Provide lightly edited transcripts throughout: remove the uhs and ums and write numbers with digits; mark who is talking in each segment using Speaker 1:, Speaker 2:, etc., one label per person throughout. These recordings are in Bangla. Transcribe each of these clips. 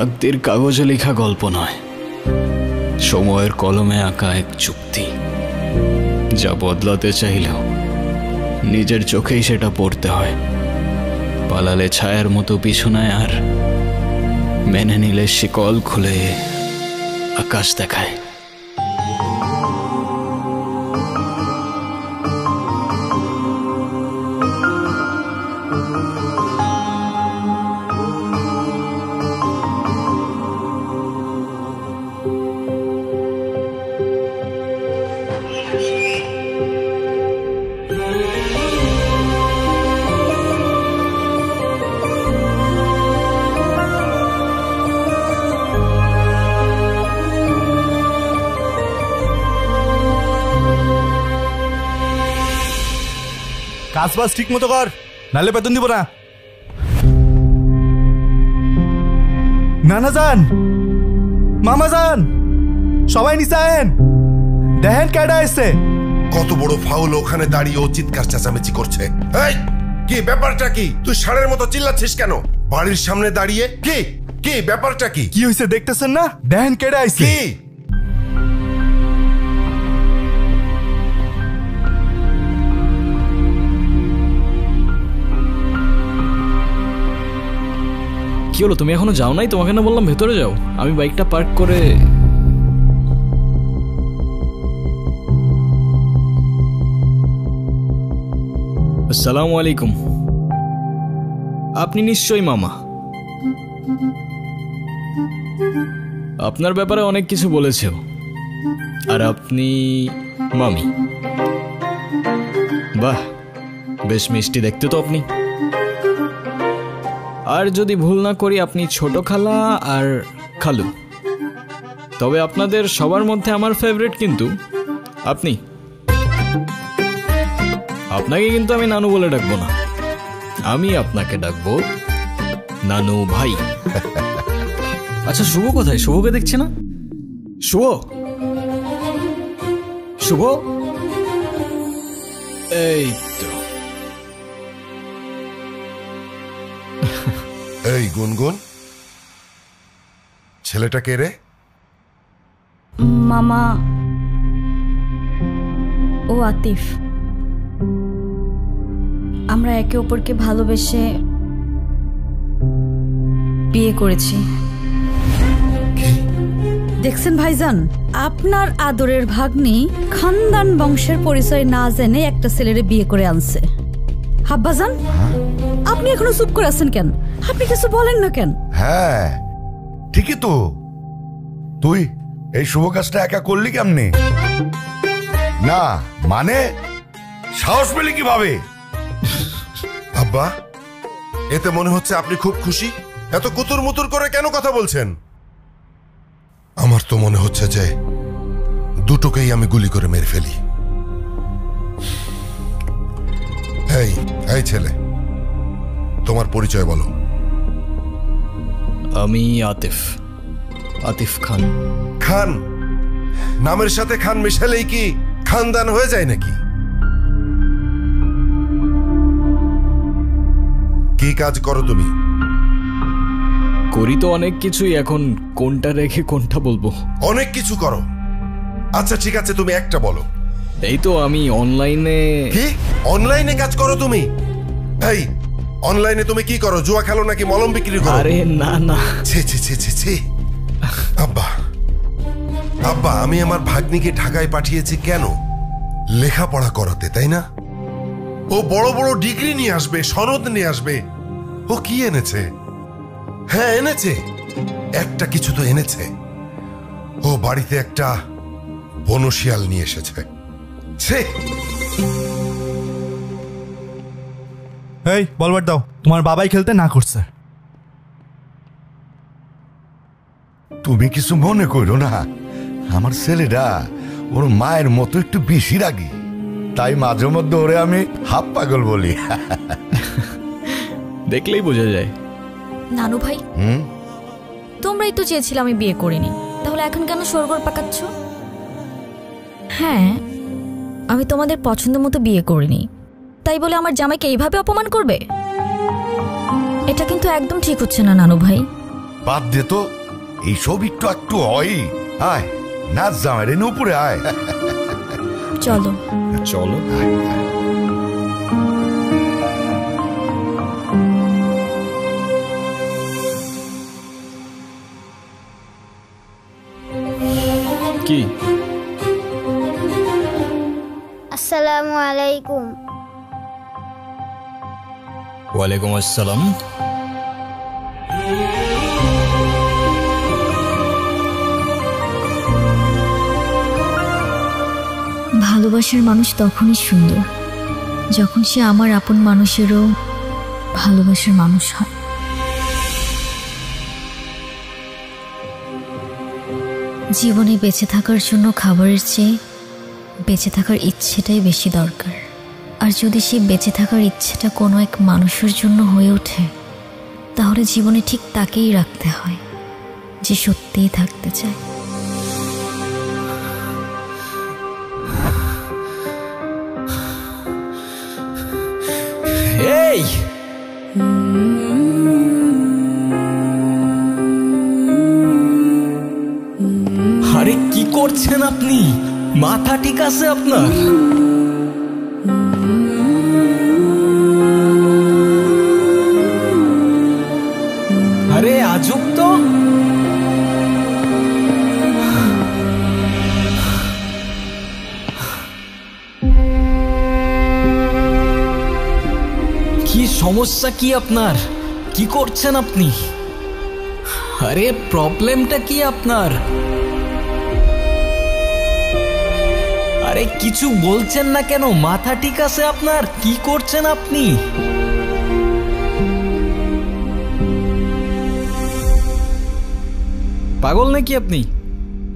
Speaker 1: তাকদীর কাগজে লেখা গল্প নয়, সময়ের কলমে আঁকা এক চুক্তি, যা বদলাতে চাইলেও নিজের চোখেই সেটা পড়তে হয়। পালালে ছায়ার মতো পিছনায়, আর মেনে নিলে শিকল খুলে আকাশ দেখায়।
Speaker 2: কাজ বাজ ঠিক মতো কর, নাহলে বেতন দিব না। নানা যান, মামা যান, সবাই নিচে আয়েন, দেখেন কেডা এসছে।
Speaker 3: কত বড় ফাউল, ওখানে দাঁড়িয়ে ও চিৎকার চেঁচামেচি করছে। এই কি ব্যাপারটা কি? তুই ষাঁড়ের মতো চিল্লাচ্ছিস কেন বাড়ির সামনে দাঁড়িয়ে? কি কি ব্যাপারটা কি?
Speaker 2: কি হয়েছে দেখতেছেন না? দেখেন কেডা আইছে।
Speaker 3: কি
Speaker 1: কি হলো, তুমি এখনো যাও নাই? তোমাকে না বললাম ভেতরে যাও, আমি বাইকটা পার্ক করে। আসসালামু আলাইকুম। আপনি নিশ্চয়ই মামা। আপনার ব্যাপারে অনেক কিছু বলেছেও, আর আপনি মামি। বাহ, বেশ মিষ্টি দেখতে তো আপনি। আর যদি ভুল না করি আপনি ছোট খালা আর খালু। তবে আপনাদের সবার মধ্যে আমার ফেভারিট কিন্তু আপনি। আপনাকে কিন্তু আমি নানু বলে ডাকবো না, আমি আপনাকে ডাকবো নানু ভাই। আচ্ছা, শুভ কোথায়? শুভকে দেখছে না? শুভ, শুভ, এই তো।
Speaker 3: এই গুনগুন, ছেলেটা কে রে?
Speaker 4: মামা, ও আতিফ। আমরা একে অপরকে ভালোবেসে বিয়ে করেছি। দেখছেন ভাইজান, আপনার আদরের ভাগ্নি খানদান বংশের পরিচয় না জেনে একটা ছেলেরে বিয়ে করে আনছে। হাব্বাজান, আপনি এখনো চুপ করে আছেন কেন? আপনি কিছু বলেন না কেন?
Speaker 5: হ্যাঁ ঠিকই তো, তুই এই শুভ কাজটা একা করলি কেমনে? না মানে সাহস পেলি কিভাবে?
Speaker 3: আব্বা, এতে মনে হচ্ছে আপনি খুব খুশি। এত কুতুর মুতুর করে কেন কথা বলছেন? আমার তো মনে হচ্ছে যে দুটোকেই আমি গুলি করে মেরে ফেলি। এই এই ছেলে, তোমার পরিচয় বলো।
Speaker 1: আমি আতিফ, আতিফ খান।
Speaker 3: খান? নামের সাথে খান মিশালেই কি খানদান হয়ে যায় নাকি? কি কাজ করো তুমি?
Speaker 1: করি তো অনেক কিছুই, এখন কোনটা রেখে কোনটা বলবো?
Speaker 3: অনেক কিছু করো। আচ্ছা ঠিক আছে, তুমি একটা বলো।
Speaker 1: এই তো আমি অনলাইনে।
Speaker 3: কি অনলাইনে কাজ করো তুমি? এই অনলাইনে তুমি কি করো? জুয়া খেলো নাকি মলম বিক্রি করো?
Speaker 1: আরে না না।
Speaker 3: ছি ছি ছি ছি ছি। আব্বা, আব্বা, আমি আমার ভাগ্নিকে ঢাকায় পাঠিয়েছি কেন? লেখাপড়া করাতে, তাই না? ও বড় বড় ডিগ্রি নিয়ে আসবে, সনদ নিয়ে আসবে। ও কি এনেছে? হ্যাঁ এনেছে, একটা কিছু তো এনেছে। ও বাড়িতে একটা বনশিয়াল নিয়ে এসেছে।
Speaker 2: এই বলবার দাও, তোমার বাবাই খেলতে না করছে।
Speaker 5: তুমি কিছু মনে করো না, আমার ছেলেটা ওর মায়ের মতো একটু বেশি রাগি, তাই মাঝে মধ্যে ওরে আমি হাফ পাগল বলি।
Speaker 1: দেখলেই বোঝা যায়।
Speaker 4: নানু ভাই, তোমরাই তো চেয়েছিলে আমি বিয়ে করিনি, তাহলে এখন কেন সরগর পাকাচ্ছ? হ্যাঁ, আমি তোমাদের পছন্দ মতো বিয়ে করিনি, তাই বলে আমার জামাইকে এইভাবে অপমান করবে? এটা কিন্তু একদম ঠিক হচ্ছে না নানু ভাই।
Speaker 5: বাদ দে তো, এইসব একটু একটু হয়। আয় নাচ জামাই রে, উপরে আয়।
Speaker 4: চলো
Speaker 1: চলো। কি?
Speaker 6: আসসালামু আলাইকুম।
Speaker 1: ওয়ালাইকুম আসসালাম।
Speaker 7: ভালোবাসার মানুষ তখনই সুন্দর যখন সে আমার আপন মানুষেরও ভালোবাসার মানুষ হয়। জীবনে বেঁচে থাকার জন্য খাবারের চেয়ে বেঁচে থাকার ইচ্ছেটাই বেশি দরকার। আর যদি সেই বেঁচে থাকার ইচ্ছেটা কোনো এক মানুষের জন্য হয়ে ওঠে, তাহলে জীবনে ঠিক তাকেই রাখতে হয় যে সত্যিই থাকতে চায়।
Speaker 1: এই আরে কি করছেন আপনি? মাথা ঠিক আছে আপনার? আরে আজব তো। কি সমস্যা কি আপনার? কি করছেন আপনি? আরে প্রবলেমটা কি আপনার? আরে কিছু বলছেন না কেন? মাথা ঠিক আছে আপনার? কি করছেন আপনি? পাগল নাকি আপনি?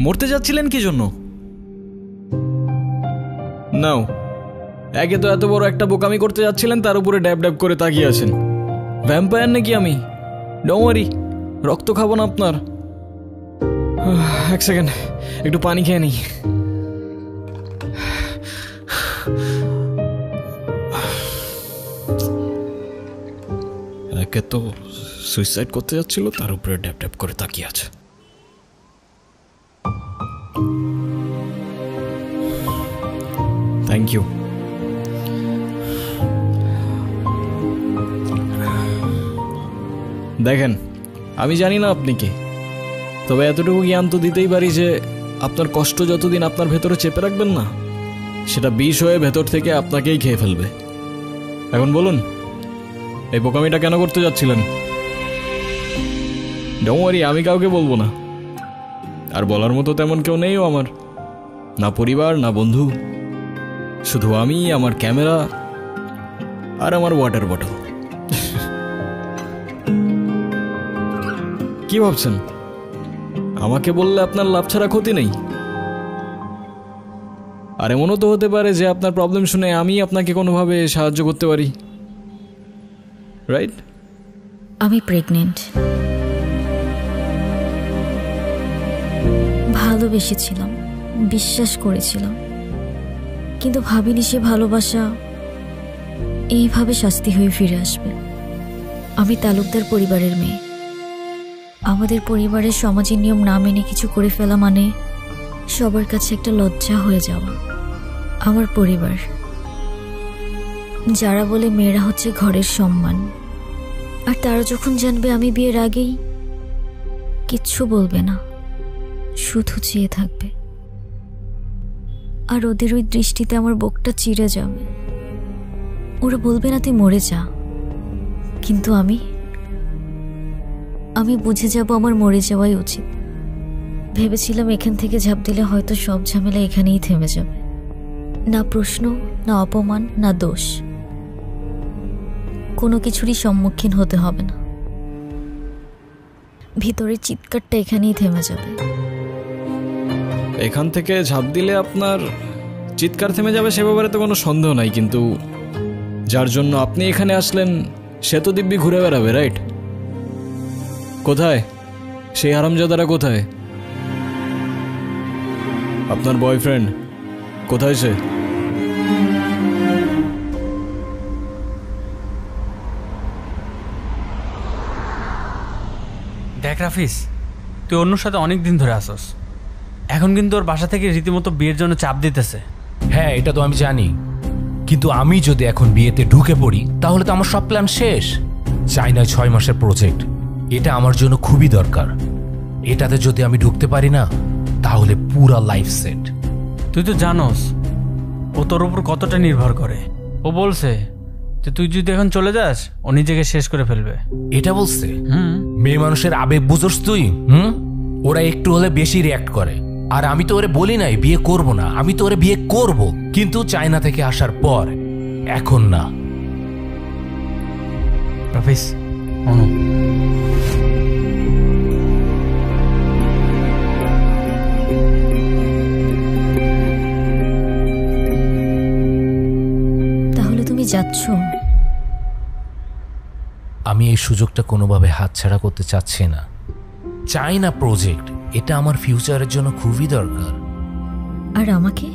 Speaker 1: মরতে যাচ্ছিলেন কি জন্য? নাও, একে তো এত বড় একটা বোকামি করতে যাচ্ছিলেন, তার উপরে ড্যাব ড্যাব করে তাকিয়ে আছেন। ভ্যাম্পায়ার নাকি আমি? ডোন্ট ওয়ারি, রক্ত খাবো না আপনার। এক সেকেন্ড, একটু পানি খেয়ে নিই। একে তো সুইসাইড করতে যাচ্ছিল, তার উপরে ড্যাব ড্যাব করে তাকিয়ে আছে। Thank you. দেখেন, আমি জানি না আপনি কে, তবে এতটুকু জ্ঞান তো দিতেই পারি যে আপনার কষ্ট যতদিন আপনার ভেতরে চেপে রাখবেন না, সেটা বিষ হয়ে ভেতর থেকে আপনাকেই খেয়ে ফেলবে। এখন বলুন, এই বোকামিটা কেন করতে যাচ্ছিলেন? ডোন্ট ওয়ারি, আমি কাউকে বলবো না। আর বলার মতো তেমন কেউ নেইও আমার, না পরিবার না বন্ধু, শুধু আমি, আমার ক্যামেরা আর আমার ওয়াটার বটল। কি ভাবছেন আমাকে বললে আপনার লাভ ছাড়া ক্ষতি নেই? আর এমনও তো হতে পারে যে আপনার প্রবলেম শুনে আমি আপনাকে কোনোভাবে সাহায্য করতে পারি, রাইট?
Speaker 7: আমি প্রেগনেন্ট। ভালোবেসেছিলাম, বিশ্বাস করেছিলাম, কিন্তু ভাবিনি সে ভালোবাসা এইভাবে শাস্তি হয়ে ফিরে আসবে। আমি তালুকদার পরিবারের মেয়ে। আমাদের পরিবারের সমাজের নিয়ম না মেনে কিছু করে ফেলা মানে সবার কাছে একটা লজ্জা হয়ে যাওয়া। আমার পরিবার, যারা বলে মেয়েরা হচ্ছে ঘরের সম্মান, আর তারা যখন জানবে আমি বিয়ের আগেই, কিচ্ছু বলবে না, শুধু চেয়ে থাকবে। আর ওদের ওই দৃষ্টিতে আমার বুকটা চিড়ে যাবে। ওরা বলবে না তুই মরে যা, কিন্তু আমি বুঝে যাব আমার মরে যাওয়াই উচিত। ভেবেছিলাম এখান থেকে ঝাঁপ দিলে হয়তো সব ঝামেলা এখানেই থেমে যাবে, না প্রশ্ন, না অপমান, না দোষ, কোনো কিছুরই সম্মুখীন হতে হবে না। ভিতরের চিৎকারটা এখানেই থেমে যাবে।
Speaker 1: এখান থেকে ঝাঁপ দিলে আপনার চিৎকার থেমে যাবে সে ব্যাপারে তো কোনো সন্দেহ নাই, কিন্তু যার জন্য আপনি এখানে আসলেন সে তো দিব্যি ঘুরে বেড়াবে, রাইট? কোথায় সেই হারামজাদারা? কোথায় আপনার বয়ফ্রেন্ড? কোথায় সে?
Speaker 8: দেখ রাফিস, তুই অন্যর সাথে অনেক দিন ধরে আসস, এখন কিন্তু ওর বাসা থেকে রীতিমতো বিয়ের জন্য চাপ দিতেছে।
Speaker 9: হ্যাঁ, এটা তো আমি জানি, কিন্তু আমি যদি এখন বিয়েতে ঢুকে পড়ি তাহলে তো আমার সব প্ল্যান শেষ। চাইনায় 6 মাসের প্রজেক্ট, এটা আমার জন্য খুবই দরকার। এটাতে যদি আমি ঢুকতে পারি না তাহলে পুরা লাইফ সেট।
Speaker 8: তুই তো জানোস ও তোর উপর কতটা নির্ভর করে। ও বলছে যে তুই যদি এখন চলে যাস ও নিজেকে শেষ করে ফেলবে।
Speaker 9: এটা বলছে? মেয়ে মানুষের আবেগ বুঝোস তুই? ওরা একটু হলে বেশি রিয়াক্ট করে। আর আমি তো ওরে বলি নাই বিয়ে করব না, আমি তো ওরে বিয়ে করব, কিন্তু চায়না থেকে আসার পর, এখন না।
Speaker 8: রাফিস, অনু,
Speaker 7: তাহলে তুমি যাচ্ছ?
Speaker 9: আমি এই সুযোগটা কোনোভাবে হাতছাড়া করতে চাচ্ছি না। চাইনা প্রজেক্ট, এটা আমার ফিউচারের জন্য খুবই দরকার।
Speaker 7: আর আমাকে?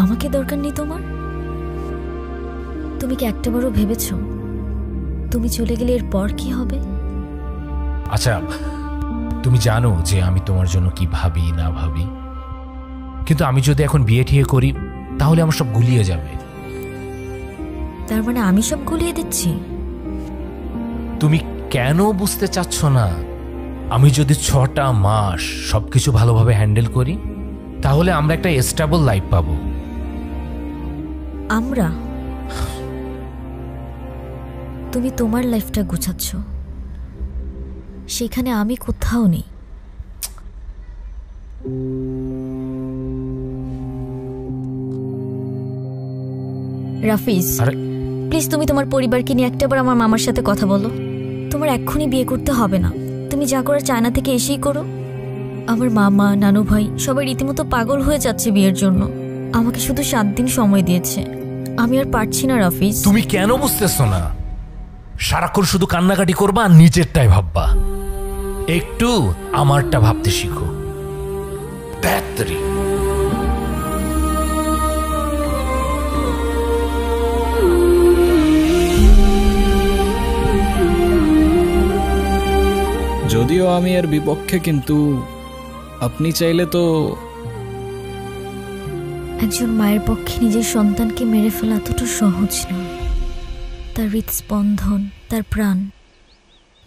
Speaker 7: আমাকে দরকার নেই তোমার? তুমি কি একটাবারও ভেবেছ তুমি চলে গেলে এরপর কি হবে?
Speaker 9: আচ্ছা, তুমি জানো যে আমি তোমার জন্য কি ভাবি না ভাবি, কিন্তু আমি যদি এখন বিয়ে ঠিয়ে করি তাহলে আমার সব গুলিয়ে যাবে।
Speaker 7: তার মানে আমি সব গুলিয়ে দিচ্ছি?
Speaker 9: তুমি কেন বুঝতে চাচ্ছ না? আমি যদি 6টা মাস সবকিছু ভালোভাবে হ্যান্ডেল করি তাহলে আমরা একটা স্টেবল লাইফ পাবো।
Speaker 7: আমরা? তুমি তোমার লাইফটা গুছাচ্ছ, সেখানে আমি কোথাও নেই। রাফিজ, প্লিজ তুমি তোমার পরিবারকে নিয়ে একটাবার আমার মামার সাথে কথা বলো। তোমার এক্ষুনি বিয়ে করতে হবে না, তুমি যা করার চায়না থেকে এসেই করো। আমার মামা, নানু ভাই সবাই রীতিমতো পাগল হয়ে যাচ্ছে বিয়ের জন্য। আমাকে শুধু 7 দিন সময় দিয়েছে, আমি আর পারছি না। রাফিজ,
Speaker 9: তুমি কেন বুঝতেছো না? সারাক্ষণ শুধু কান্নাকাটি করবা আর নিজেরটাই ভাববা। একটু আমারটা ভাবতে শিখো। ব্যাটারি
Speaker 1: যদিও আমি এর বিপক্ষে, কিন্তু আপনি চাইলে তো।
Speaker 7: একজন মায়ের পক্ষে নিজের সন্তানকে মেরে ফেলা এতটা সহজ নয়। তার হৃদস্পন্দন, তার প্রাণ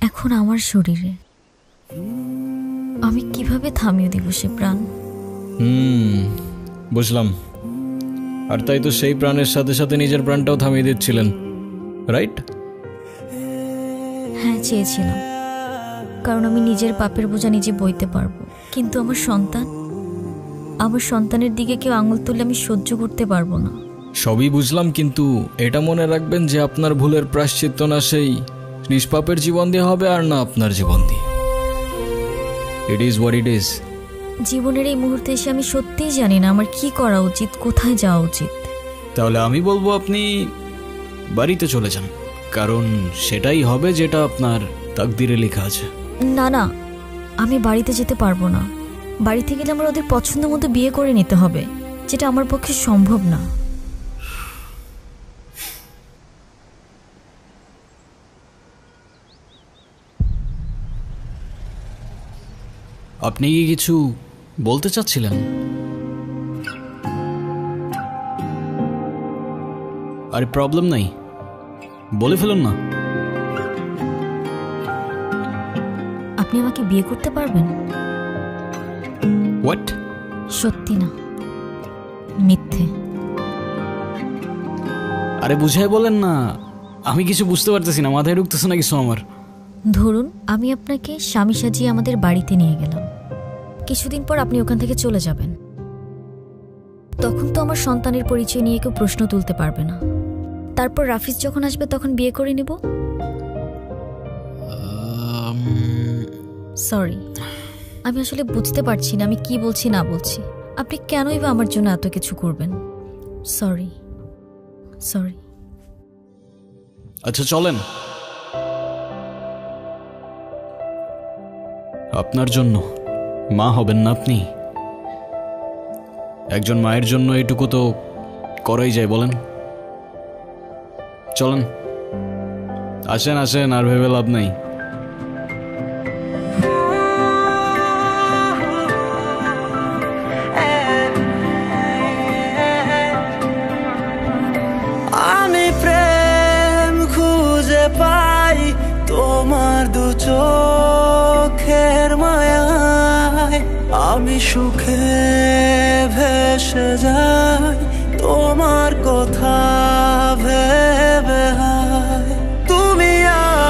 Speaker 7: এখন আমার শরীরে। আমি কিভাবে থামিয়ে দিব সে প্রাণ?
Speaker 1: বুঝলাম। আর তাই তো সেই প্রাণের সাথে সাথে নিজের প্রাণটাও থামিয়ে দিচ্ছিলেন, রাইট?
Speaker 7: হ্যাঁ, চেয়েছিলাম, কারণ আমি নিজের পাপের বোঝা নিজে বইতে পারবো। কিন্তু আমার সন্তানের দিকে কেউ আঙুল তুললে আমি সহ্য করতে পারবো না।
Speaker 1: সবই বুঝলাম, কিন্তু এটা মনে রাখবেন যে আপনার ভুলের প্রায়শ্চিত্ত না সেই নিষ্পাপের জীবন দিয়ে হবে, আর না আপনার জীবন দিয়ে। It is what it is.
Speaker 7: জীবনের এই মুহূর্তে এসে আমি সত্যিই জানি না আমার কি করা উচিত, কোথায় যাওয়া উচিত।
Speaker 1: তাহলে আমি বলবো আপনি বাড়িতে চলে যান, কারণ সেটাই হবে যেটা আপনার তাকদিরে লেখা আছে।
Speaker 7: না না, আমি বাড়িতে যেতে পারবো না। বাড়িতে গেলে আমার ওদের পছন্দ মতো বিয়ে করে নিতে হবে, যেটা আমার পক্ষে সম্ভব না।
Speaker 1: আপনি কি কিছু বলতে চাচ্ছিলেন? আরে প্রবলেম নাই, বলে ফেলুন না।
Speaker 7: আপনি আমাকে বিয়ে করতে পারবেন?
Speaker 1: হোয়াট?
Speaker 7: সত্যি না, মিথ্যে।
Speaker 1: আরে বুঝাই বলেন না, আমি কিছু বুঝতে পারতেছি না, মাথায় ঢুকতেছে না কিছু আমার।
Speaker 7: ধরুন আমি আপনাকে স্বামী সাজিয়ে আমাদের বাড়িতে নিয়ে গেলাম, কিছুদিন পর আপনি ওখান থেকে চলে যাবেন। তখন তো আমার সন্তানের পরিচয় নিয়ে কেউ প্রশ্ন তুলতে পারবে না। তারপর রাফিজ যখন আসবে তখন বিয়ে করে নেব। সরি, আমি আসলে বুঝতে পারছি না আমি কি বলছি না বলছি। আপনি কেনই বা আমার জন্য এত কিছু করবেন? সরি।
Speaker 1: আচ্ছা চলেন। আপনার জন্য মা হবেন না আপনি? একজন মায়ের জন্য এটুকু তো করাই যায়, বলেন? চলেন। আসেন আসেন, আর ভেবে লাভ নাই।
Speaker 10: আমি প্রেম খুঁজে পাই তোমার দু চোখের মায়ায়, আমি সুখে ভেসে যাই তোমার কথা ভেবে। তুমি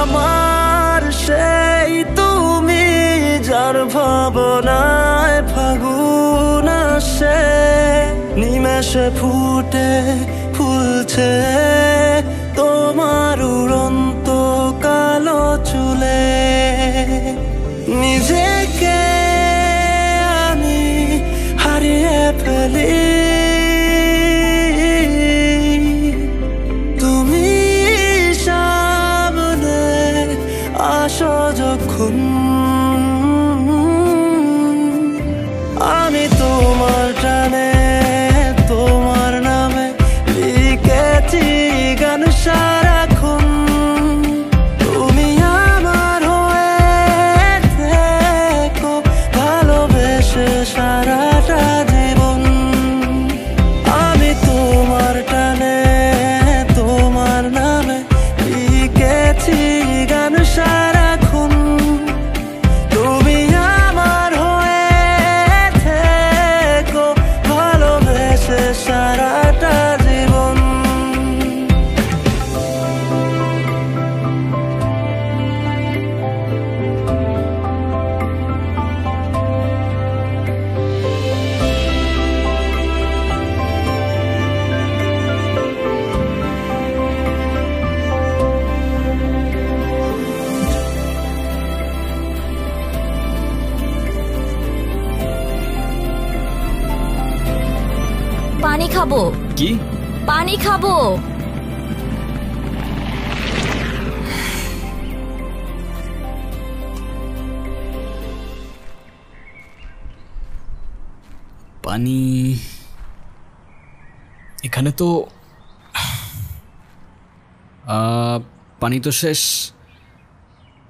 Speaker 10: আমার সেই তুমি, যার ভাবনায় ফাগুন আসে, নিমেষে ফুটে ফুলছে তোমার উড়ন্ত কালো চুলে। নিজেকে আমি হারিয়ে ফেলি, তুমি সামনে আসো যখন। আমি তোমার টানে তোমার নামে লিখেছি গান সারাক্ষণ। তুমি আমার হয়ে থেকো ভালোবেসে সারাটা জীবন। আমি তোমার টানে তোমার নামে লিখেছি গান সারাক্ষণ। তুমি আমার হয়ে থেকো ভালোবেসে সারাটা জীবন।
Speaker 7: পানি খাবো।
Speaker 1: কি?
Speaker 7: পানি খাবো।
Speaker 1: পানি এখানে তো পানি তো শেষ।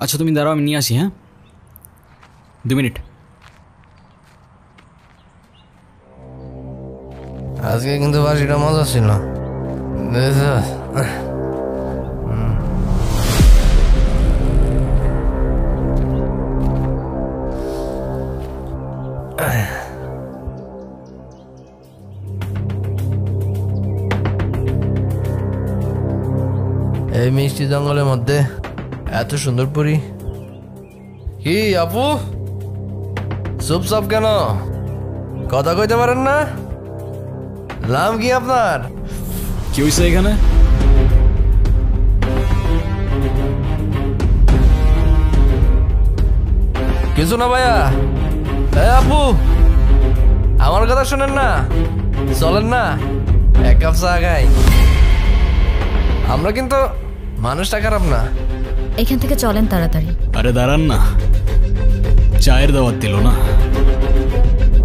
Speaker 1: আচ্ছা তুমি দাঁড়াও, আমি নিয়ে আসি। হ্যাঁ, 2 মিনিট।
Speaker 10: আজকে কিন্তু বাসিটা মজা ছিল। এই মিষ্টি জঙ্গলের মধ্যে এত সুন্দর পরি। কি আপু, চুপচাপ কেন? কথা কইতে পারেন না? নাম কি আপনার?
Speaker 1: কি হয়েছে এখানে?
Speaker 10: কিছু না ভাইয়া। আপু আমার কথা শোনেন না, চলেন না এক কাপ চা খাই। আমরা কিন্তু মানুষটা খারাপ না।
Speaker 7: এখান থেকে চলেন তাড়াতাড়ি।
Speaker 1: আরে দাঁড়ান না, চায়ের দাওয়াত দিল না,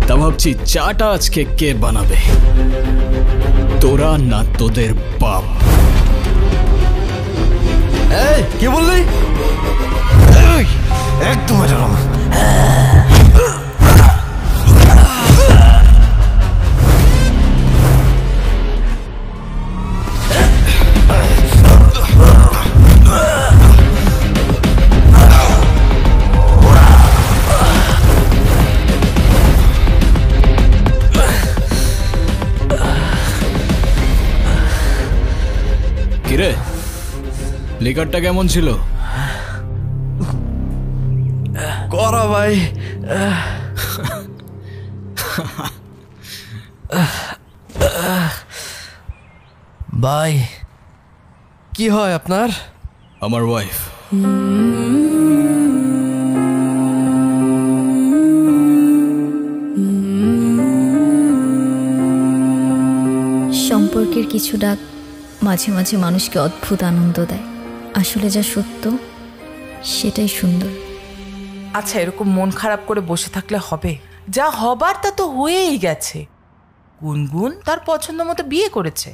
Speaker 1: তা ভাবছি চাটা আজকে কে বানাবে, তোরা না তোদের বাপ?
Speaker 10: এই কি বললি? একদম
Speaker 1: কিরে, লিকারটা কেমন ছিল?
Speaker 10: করো ভাই। ভাই কি হয় আপনার?
Speaker 1: আমার ওয়াইফ।
Speaker 7: সম্পর্কের কিছু ডাক মাঝে মাঝে মানুষকে অদ্ভুত আনন্দ দেয়। আসলে যা সত্য সেটাই সুন্দর।
Speaker 11: আচ্ছা, এরকম মন খারাপ করে বসে থাকলে হবে? যা হবার তা তো হয়েই গেছে। গুনগুন তার পছন্দ মতো বিয়ে করেছে,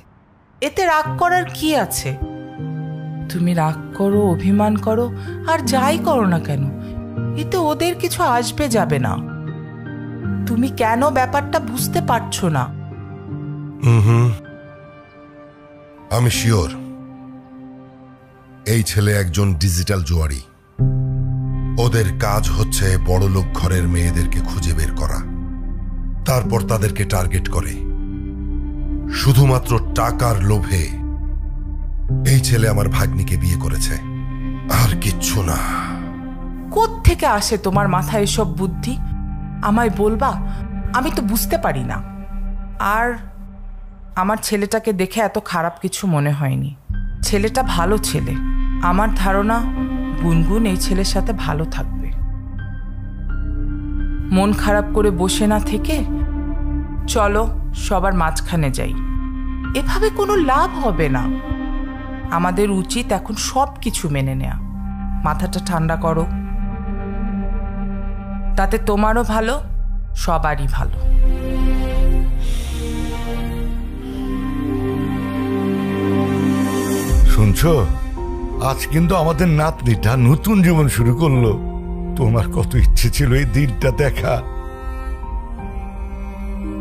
Speaker 11: এতে রাগ করার কি আছে? তুমি রাগ করো, অভিমান করো, আর যাই করো না কেন, এতে ওদের কিছু আসবে যাবে না। তুমি কেন ব্যাপারটা বুঝতে পারছো না?
Speaker 3: আমি শিওর এই ছেলে একজন ডিজিটাল জুয়ারি। ওদের কাজ হচ্ছে বড়লোক ঘরের মেয়েদেরকে খুঁজে বের করা, তারপর তাদেরকে টার্গেট করে। শুধুমাত্র টাকার লোভে এই ছেলে আমার ভাগ্নিকে বিয়ে করেছে, আর কিচ্ছু না।
Speaker 11: কোত্থেকে আসে তোমার মাথায় এসব বুদ্ধি? আমায় বলবা, আমি তো বুঝতে পারি না। আর আমার ছেলেটাকে দেখে এত খারাপ কিছু মনে হয়নি। ছেলেটা ভালো ছেলে। আমার ধারণা গুনগুন এই ছেলের সাথে ভালো থাকবে। মন খারাপ করে বসে না থেকে চলো সবার মাঝখানে যাই। এভাবে কোনো লাভ হবে না। আমাদের উচিত এখন সব কিছু মেনে নেয়া। মাথাটা ঠান্ডা করো, তাতে তোমারও ভালো, সবারই ভালো।
Speaker 5: শুনছো, আজ কিন্তু আমাদের নাতনিটা নতুন জীবন শুরু করলো। তোমার কত ইচ্ছে ছিল এই দিনটা দেখা।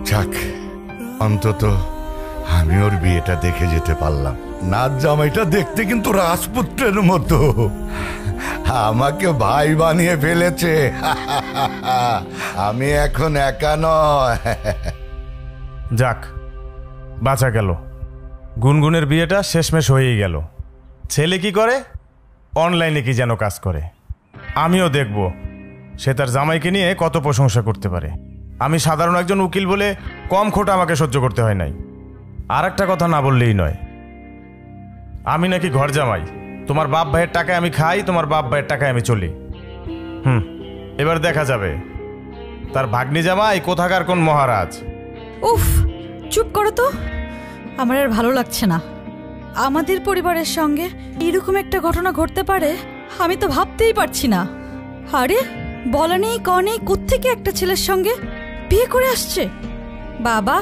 Speaker 5: যাক, অন্তত আমি ওর বিয়েটা দেখে যেতে পারলাম। নাচ জামাইটা দেখতে কিন্তু রাজপুত্রের মতো। আমাকে ভাই বানিয়ে ফেলেছে। আমি এখন একা নয়।
Speaker 2: যাক, বাঁচা গেল। গুনগুনের বিয়েটা শেষমেশ হয়েই গেল। ছেলে কি করে? অনলাইনে কি যেন কাজ করে। আমিও দেখব সে তার জামাইকে নিয়ে কত প্রশংসা করতে পারে। আমি সাধারণ একজন উকিল বলে কম খোটা আমাকে সহ্য করতে হয় নাই। আর একটা কথা না বললেই নয়, আমি নাকি ঘর জামাই। তোমার বাপ ভাইয়ের টাকায় আমি খাই, তোমার বাপ ভাইয়ের টাকায় আমি চলি। এবার দেখা যাবে তার ভাগ্নি জামাই কোথাকার কোন মহারাজ।
Speaker 4: উফ, চুপ করো তো। আমার আর ভালো লাগছে না। আমাদের পরিবারের সঙ্গে এরকম একটা ঘটনা ঘটতে পারে আমি তো ভাবতেই পারছি না। আরে বলা নেই ক নেই, কোত্থেকে একটা ছেলের সঙ্গে বিয়ে করে আসছে। বাবা,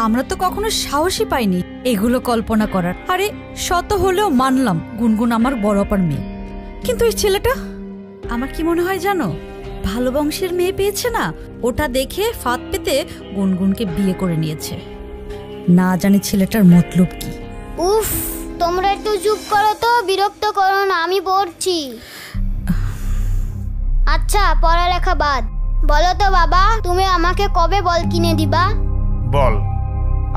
Speaker 4: আমরা তো কখনো সাহসই পাইনি এগুলো কল্পনা করার। আরে শত হলেও মানলাম গুনগুন আমার বড় অপার মেয়ে, কিন্তু এই ছেলেটা আমার কি মনে হয় জানো, ভালো বংশের মেয়ে পেয়েছে না, ওটা দেখে ফাঁদ পেতে গুনগুনকে বিয়ে করে নিয়েছে। না জানি ছেলেটার মতলব কি।
Speaker 6: উফ, তোমরা একটু চুপ করো তো, বিরক্ত করো না, আমি পড়ছি। আচ্ছা, পড়ালেখা বাদ, বলো তো বাবা, তুমি আমাকে কবে বল কিনে দিবা?
Speaker 2: বল?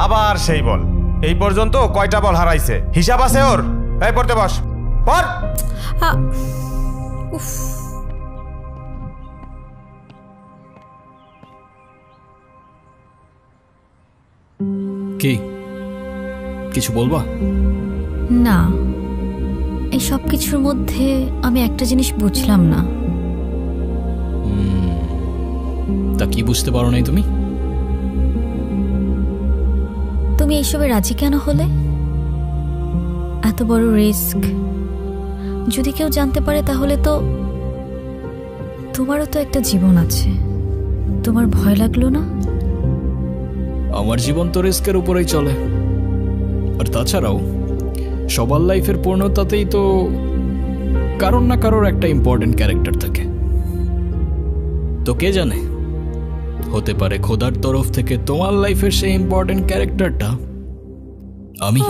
Speaker 2: আবার সেই বল। এই পর্যন্ত কয়টা বল হারাইছে হিসাব আছে ওর? এই পড়তে বস, পড়।
Speaker 4: উফ,
Speaker 1: কি কিছু বলবা?
Speaker 7: না, এই সব কিছুর মধ্যে আমি একটা জিনিস বুঝলাম না।
Speaker 1: তা কি বুঝতে পারো নাই তুমি?
Speaker 7: তুমি এইসবে রাজি কেন হলে? এত বড় রিস্ক যদি কেউ জানতে পারে তাহলে তো তোমারও তো একটা জীবন আছে। তোমার ভয় লাগলো না?
Speaker 1: আমার জীবন তো রিস্কের উপরেই চলে। আর তাছাড়াও সবার লাইফের পূর্ণতাতেই তো কারোর না কারোর একটা ইম্পর্টেন্ট ক্যারেক্টার থাকে। তো কে জানে, হতে পারে খোদার তরফ থেকে তোমার লাইফের সেই ইম্পর্টেন্ট ক্যারেক্টারটা আমি।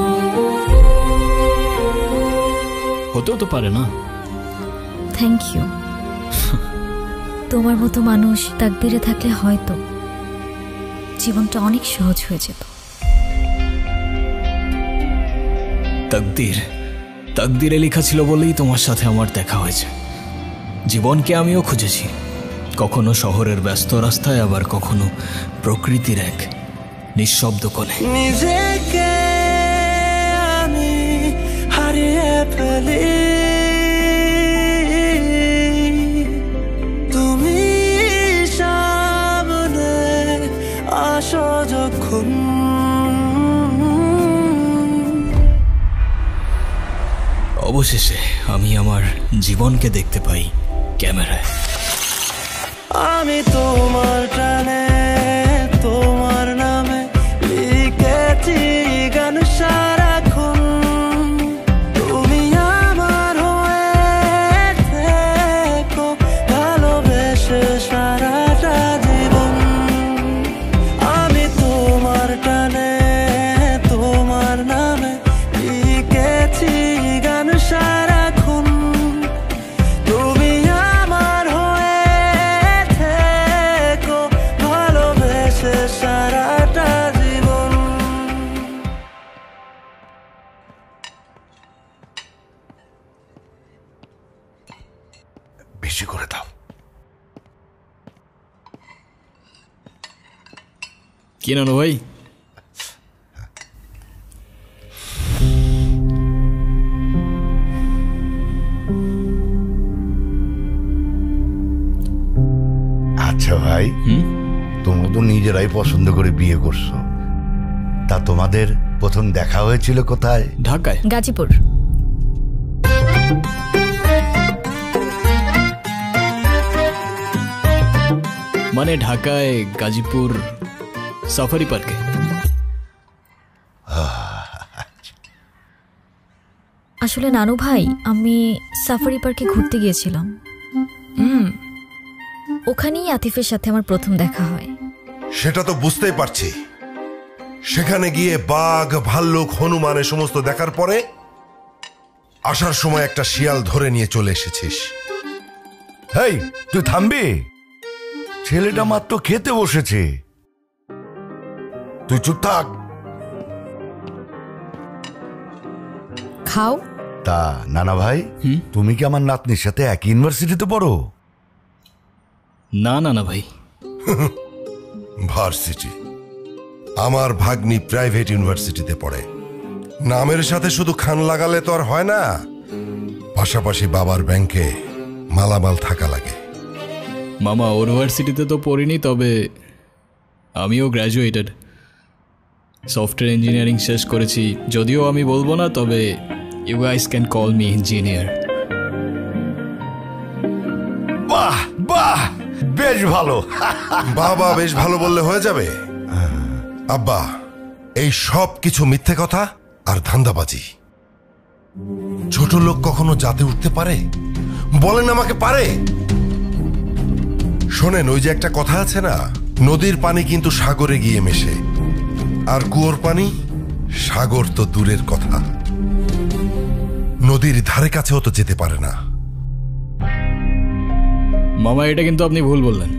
Speaker 1: হতেও তো পারে না।
Speaker 7: Thank you. তোমার মতো মানুষ তাকদিরে থাকলে হয়তো জীবনটা অনেক সহজ হয়ে যেত।
Speaker 1: তাকদিরে লেখা ছিল বলেই তোমার সাথে আমার দেখা হয়েছে। জীবনকে আমিও খুঁজেছি, কখনো শহরের ব্যস্ত রাস্তায়, আবার কখনো প্রকৃতির এক নিঃশব্দ কোণে।
Speaker 12: নিজেকে আমি হারিয়ে ফেলি, তুমি সামনে আসো যখন।
Speaker 1: অবশেষে আমি আমার জীবনকে দেখতে পাই ক্যামেরায়।
Speaker 12: আমি তোমার টানে তোমার নামে লিখেছি গান সারাক্ষণ। তুমি
Speaker 1: কি নানু ভাই?
Speaker 5: আচ্ছা ভাই, তোমরা তো নিজেরাই পছন্দ করে বিয়ে করছো, তা তোমাদের প্রথম দেখা হয়েছিল কোথায়?
Speaker 1: ঢাকায়।
Speaker 7: গাজীপুর।
Speaker 1: মানে ঢাকায় গাজীপুর সাফারি পার্কে।
Speaker 7: আসলে নানু ভাই, আমি সাফারি পার্কে ঘুরতে গিয়েছিলাম। ওখানেই আতিফের সাথে আমার প্রথম দেখা হয়।
Speaker 3: সেটা তো বুঝতেই পারছি। সেখানে গিয়ে বাঘ, ভাল্লুক, হনুমানের সমস্ত দেখার পরে আসার সময় একটা শিয়াল ধরে নিয়ে চলে এসেছিস।
Speaker 5: হেই, তুই থামবি? ছেলেটা মাত্র খেতে বসেছে, তুই চুপ থাক।
Speaker 4: খাও।
Speaker 5: তা নানা ভাই, তুমি কি আমার নাতনির সাথে একই ইউনিভার্সিটিতে পড়ো?
Speaker 1: না নানা ভাই।
Speaker 3: ভার্সিটি? আমার ভাগ্নি প্রাইভেট ইউনিভার্সিটিতে পড়ে। নামের সাথে শুধু খান লাগালে তো আর হয় না, পাশাপাশি বাবার ব্যাংকে মালামাল থাকা লাগে।
Speaker 1: মামা ইউনিভার্সিটিতে তো পড়িনি, তবে আমিও গ্র্যাজুয়েটেড, সফটওয়্যার ইঞ্জিনিয়ারিং শেষ করেছি। যদিও আমি বলবো না, তবে you guys can call me engineer.
Speaker 5: বাহ বাহ, বেশ ভালো।
Speaker 3: বাবা বেশ ভালো বললে হয়ে যাবে? আব্বা, এই সব কিছু মিথ্যে কথা আর ধান্দাবাজি। ছোট লোক কখনো জাতে উঠতে পারে? বলেন আমাকে পারে? শোনেন, ওই যে একটা কথা আছে না, নদীর পানি কিন্তু সাগরে গিয়ে মেশে, আর কুয়োর পানি সাগর তো দূরের কথা, নদীর ধারে কাছেও তো যেতে পারে না।
Speaker 1: মামা, এটা কিন্তু আপনি ভুল বললেন।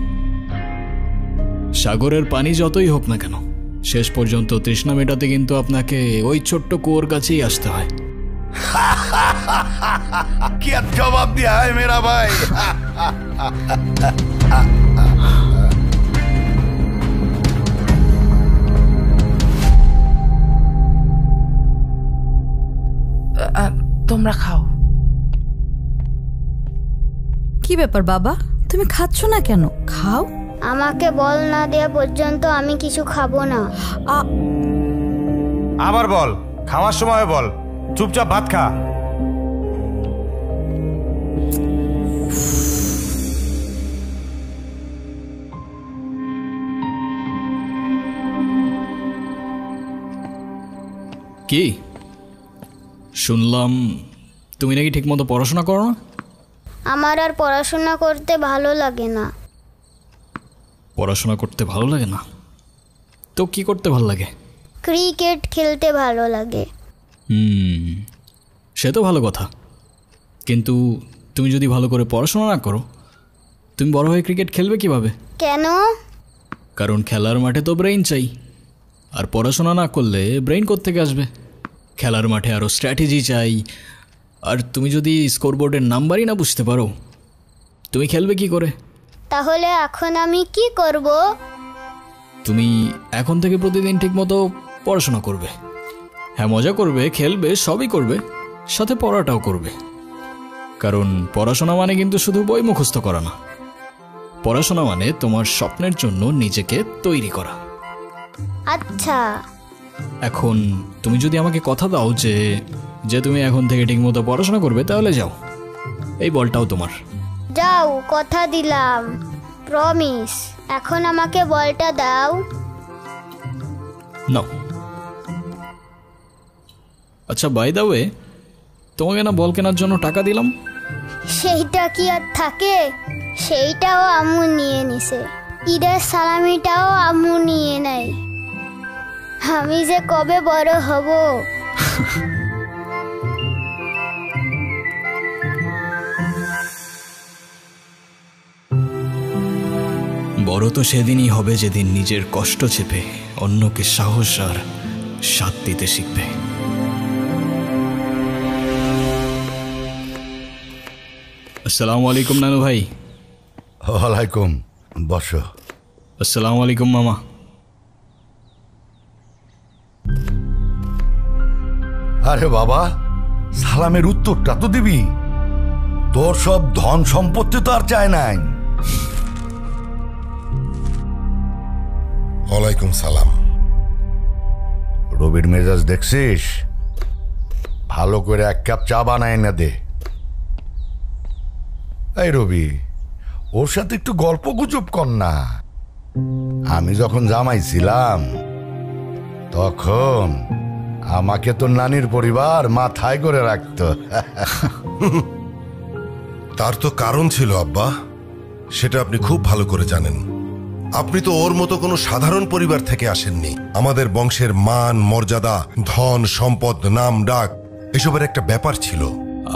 Speaker 1: সাগরের পানি যতই হোক না কেন, শেষ পর্যন্ত তৃষ্ণা মেটাতে কিন্তু আপনাকে ওই ছোট্ট কুয়োর কাছেই আসতে হয়।
Speaker 5: কি জবাব দিয়া হয় মেরা ভাই।
Speaker 11: তোমরা খাও।
Speaker 4: কি ব্যাপার বাবা, তুমি খাচ্ছ না কেন? খাও।
Speaker 6: আমাকে বল না দেয়া পর্যন্ত আমি কিছু খাবো না।
Speaker 2: আবার বল, খাওয়ার সময় বল, চুপচাপ ভাত খা।
Speaker 1: কি শুনলাম তুমি নাকি ঠিকমতো পড়াশোনা করো না?
Speaker 6: আমার আর পড়াশোনা করতে ভালো লাগে না।
Speaker 1: পড়াশোনা করতে ভালো লাগে না তো কি করতে ভালো লাগে?
Speaker 6: ক্রিকেট খেলতে ভালো লাগে।
Speaker 1: সে তো ভালো কথা, কিন্তু তুমি যদি ভালো করে পড়াশোনা না করো, তুমি বড় হয়ে ক্রিকেট খেলবে কিভাবে?
Speaker 6: কেন?
Speaker 1: কারণ খেলার মাঠে তো ব্রেইন চাই, আর পড়াশোনা না করলে ব্রেইন কোত্থেকে আসবে? খেলার মাঠে আরও স্ট্র্যাটেজি চাই, আর তুমি যদি স্কোরবোর্ডের নাম্বারই না বুঝতে পারো, তুমি খেলবে কি করে?
Speaker 6: তাহলে এখন আমি কি করব?
Speaker 1: তুমি এখন থেকে প্রতিদিন ঠিকমতো পড়াশোনা করবে। হ্যাঁ, মজা করবে, খেলবে, সবই করবে, সাথে পড়াটাও করবে। কারণ পড়াশোনা মানে কিন্তু শুধু বই মুখস্থ করা না, পড়াশোনা মানে তোমার স্বপ্নের জন্য নিজেকে তৈরি করা।
Speaker 6: আচ্ছা,
Speaker 1: এখন তুমি যদি আমাকে কথা দাও যে যে তুমি এখন থেকে ঠিকমতো পড়াশোনা করবে, তাহলে যাও, এই বলটাও তোমার।
Speaker 6: যাও, কথা দিলাম, প্রমিস। এখন আমাকে বলটা দাও।
Speaker 1: নাও। আচ্ছা, বাই দ্য ওয়ে, তোমাকে না বল কেনার জন্য টাকা দিলাম?
Speaker 6: সেইটা কি আর থাকে? সেইটাও আম্মু নিয়ে নিছে, ঈদের সালামিটাও আম্মু নিয়ে নাই। আমি যে কবে বড় হব।
Speaker 1: বড় তো সেদিনই হবে যেদিন নিজের কষ্ট চেপে অন্যকে সাহস আর সাথ দিতে শিখবে। আসসালামু আলাইকুম নানু ভাই।
Speaker 5: ওয়ালাইকুম, বসো।
Speaker 1: আসসালামু আলাইকুম মামা।
Speaker 5: আরে বাবা, সালামের উত্তরটা তো দিবি। তোর সব ধন সম্পত্তি তো আর চায় নাই।
Speaker 3: ওয়ালাইকুম সালাম।
Speaker 5: রবির মেজাজ দেখছিস? ভালো করে এক কাপ চা বানায় না দে। এই রবি, ওর সাথে একটু গল্প গুজব কর না। আমি যখন জামাই ছিলাম তখন আমাকে তো নানির পরিবার মাথায় করে রাখতো।
Speaker 3: তার তো কারণ ছিল আব্বা, সেটা আপনি খুব ভালো করে জানেন। আপনি তো ওর মতো কোনো সাধারণ পরিবার থেকে আসেননি। আমাদের বংশের মান মর্যাদা, ধন সম্পদ, নাম ডাক এসবের একটা ব্যাপার ছিল।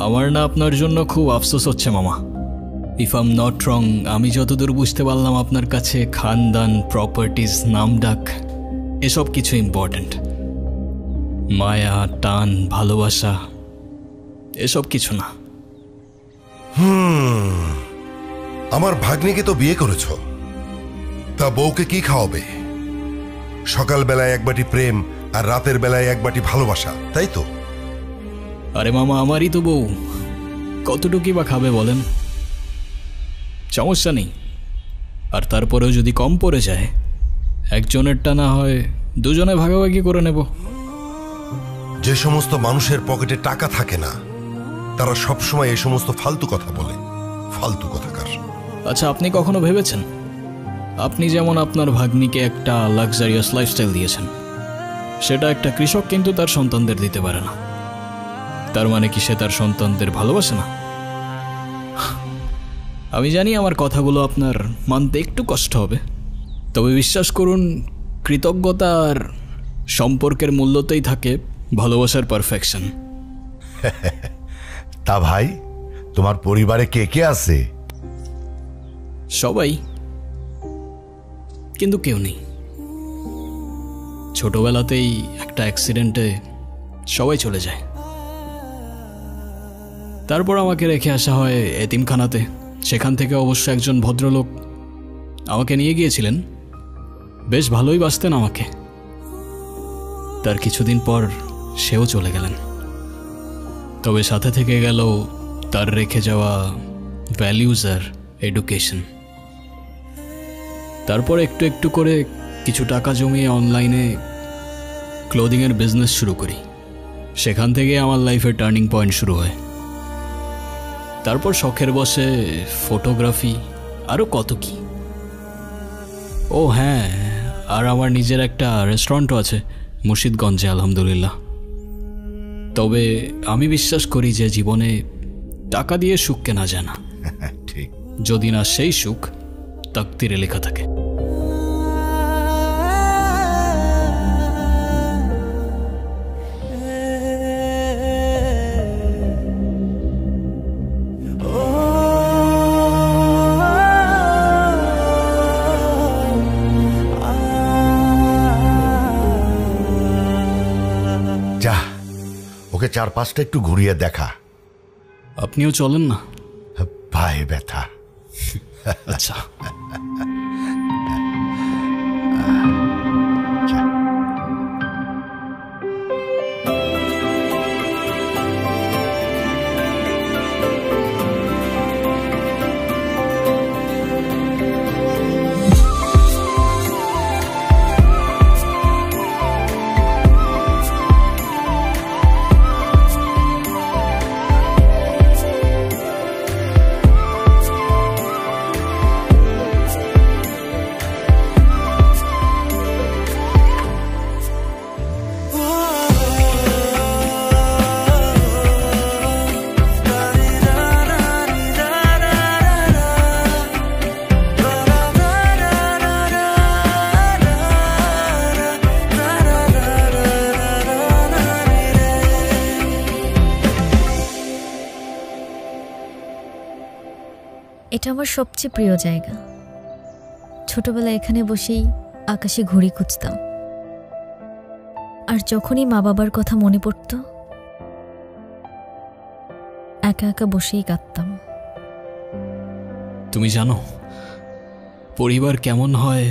Speaker 1: আমার না আপনার জন্য খুব আফসোস হচ্ছে মামা। If I am not wrong, আমি যতদূর বুঝতে পারলাম আপনার কাছে খানদান, প্রপার্টিজ, নাম ডাক এসব কিছু ইম্পর্ট্যান্ট। মায়া, টান, ভালোবাসা এসব কিছু না।
Speaker 3: আমার ভাগ্নিকে তো বিয়ে করেছ, তা বউকে কি খাওয়াবে? সকাল বেলায় এক বাটি প্রেম আর রাতের বেলায় এক বাটি ভালোবাসা, তাই তো?
Speaker 1: আরে মামা, আমারই তো বউ, কতটুকুই বা খাবে বলেন? সমস্যা নেই। আর তারপরেও যদি কম পড়ে যায়, একজনেরটা না হয় দুজনে ভাগাভাগি করে নেব।
Speaker 3: যে সমস্ত মানুষের পকেটে টাকা থাকে না, তারা সবসময় এই সমস্ত ফালতু কথা বলে। ফালতু কথাকার।
Speaker 1: আচ্ছা, আপনি কখনো ভেবেছেন, আপনি যেমন আপনার ভাগ্নিকে একটা লাক্সারিয়াস লাইফস্টাইল দিয়েছেন, সেটা একটা কৃষক কিন্তু তার সন্তানদের দিতে পারে না। তার মানে কি সে তার সন্তানদের ভালোবাসে না? আমি জানি আমার কথাগুলো আপনার মানতে একটু কষ্ট হবে, তবে বিশ্বাস করুন, কৃতজ্ঞতা আর সম্পর্কের মূল্যতেই থাকে ভালোবাসার পারফেকশন।
Speaker 5: তা ভাই, তোমার পরিবারে কে কে আছে?
Speaker 1: সবাই, কিন্তু কেউ নেই। ছোটবেলাতেই একটা অ্যাক্সিডেন্টে সবাই চলে যায়। তারপর আমাকে রেখে আসা হয় এতিমখানাতে। সেখান থেকে অবশ্য একজন ভদ্রলোক আমাকে নিয়ে গিয়েছিলেন, বেশ ভালোই বাসতেন আমাকে। তার কিছুদিন পর সেও চলে গেলেন, তবে সাথে থেকে গেল তার রেখে যাওয়া ভ্যালিউজ আর এডুকেশন। তারপর একটু একটু করে কিছু টাকা জমিয়ে অনলাইনে ক্লোদিংয়ের বিজনেস শুরু করি। সেখান থেকে আমার লাইফের টার্নিং পয়েন্ট শুরু হয়। তারপর শখের বসে ফটোগ্রাফি, আরও কত কি। ও হ্যাঁ, আর আমার নিজের একটা রেস্টুরেন্টও আছে মুর্শিদগঞ্জে, আলহামদুলিল্লাহ। তবে আমি বিশ্বাস করি যে জীবনে টাকা দিয়ে সুখ কেনা যায় না,
Speaker 5: ঠিক,
Speaker 1: যদি না সেই সুখ তাকদিরে লেখা থাকে।
Speaker 5: যা, ওকে চারপাশটা একটু ঘুরিয়ে দেখা।
Speaker 1: আপনিও চলেন না?
Speaker 5: পায়ে ব্যথা।
Speaker 1: আচ্ছা।
Speaker 7: এটা আমার সবচেয়ে প্রিয় জায়গা। ছোটবেলায় এখানে বসেই আকাশে ঘুড়ি খুঁজতাম, আর যখনই মা বাবার কথা মনে পড়ত একা একা বসেই কাঁদতাম।
Speaker 1: তুমি জানো পরিবার কেমন হয়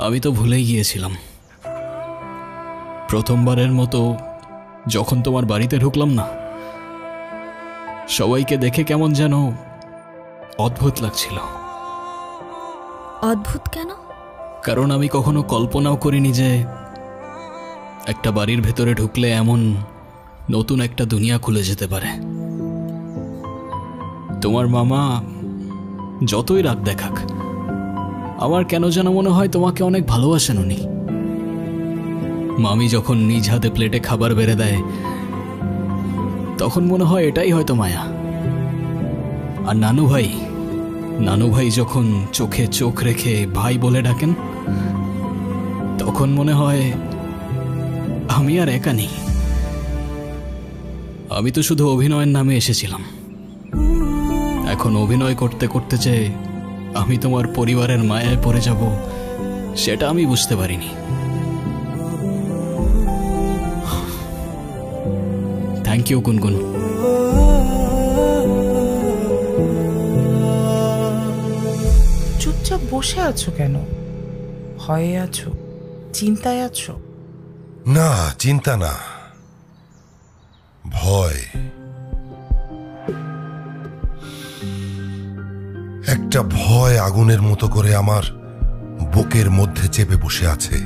Speaker 1: আমি তো ভুলেই গিয়েছিলাম। প্রথমবারের মতো যখন তোমার বাড়িতে ঢুকলাম না, সবাইকে দেখে কেমন যেন অদ্ভুত লাগছিল।
Speaker 7: অদ্ভুত কেন?
Speaker 1: কারণ আমি কখনো কল্পনাও করিনি যে একটা বাড়ির ভেতরে ঢুকলে এমন নতুন একটা দুনিয়া খুলে যেতে পারে। তোমার মামা যতই রাগ দেখাক, আমার কেন যেন মনে হয় তোমাকে অনেক ভালোবাসেন উনি। মামি যখন নিজ হাতে প্লেটে খাবার বেড়ে দেয়, তখন মনে হয় এটাই হয়তো মায়া। আর নানু ভাই যখন চোখে চোখ রেখে ভাই বলে ডাকেন, তখন মনে হয় আমি আর একা নেই। আমি তো শুধু অভিনয়ের নামে এসেছিলাম। এখন অভিনয় করতে করতে যে আমি তোমার পরিবারের মায়ায় পড়ে যাব, সেটা আমি বুঝতে পারিনি। থ্যাংক ইউ গুনগুন।
Speaker 11: চুপচাপ বসে আছো কেন? ভয়ে আছো? চিন্তায় আছো?
Speaker 3: না, চিন্তা না, ভয়। একটা ভয় আগুনের মতো করে আমার বুকের মধ্যে চেপে বসে আছে।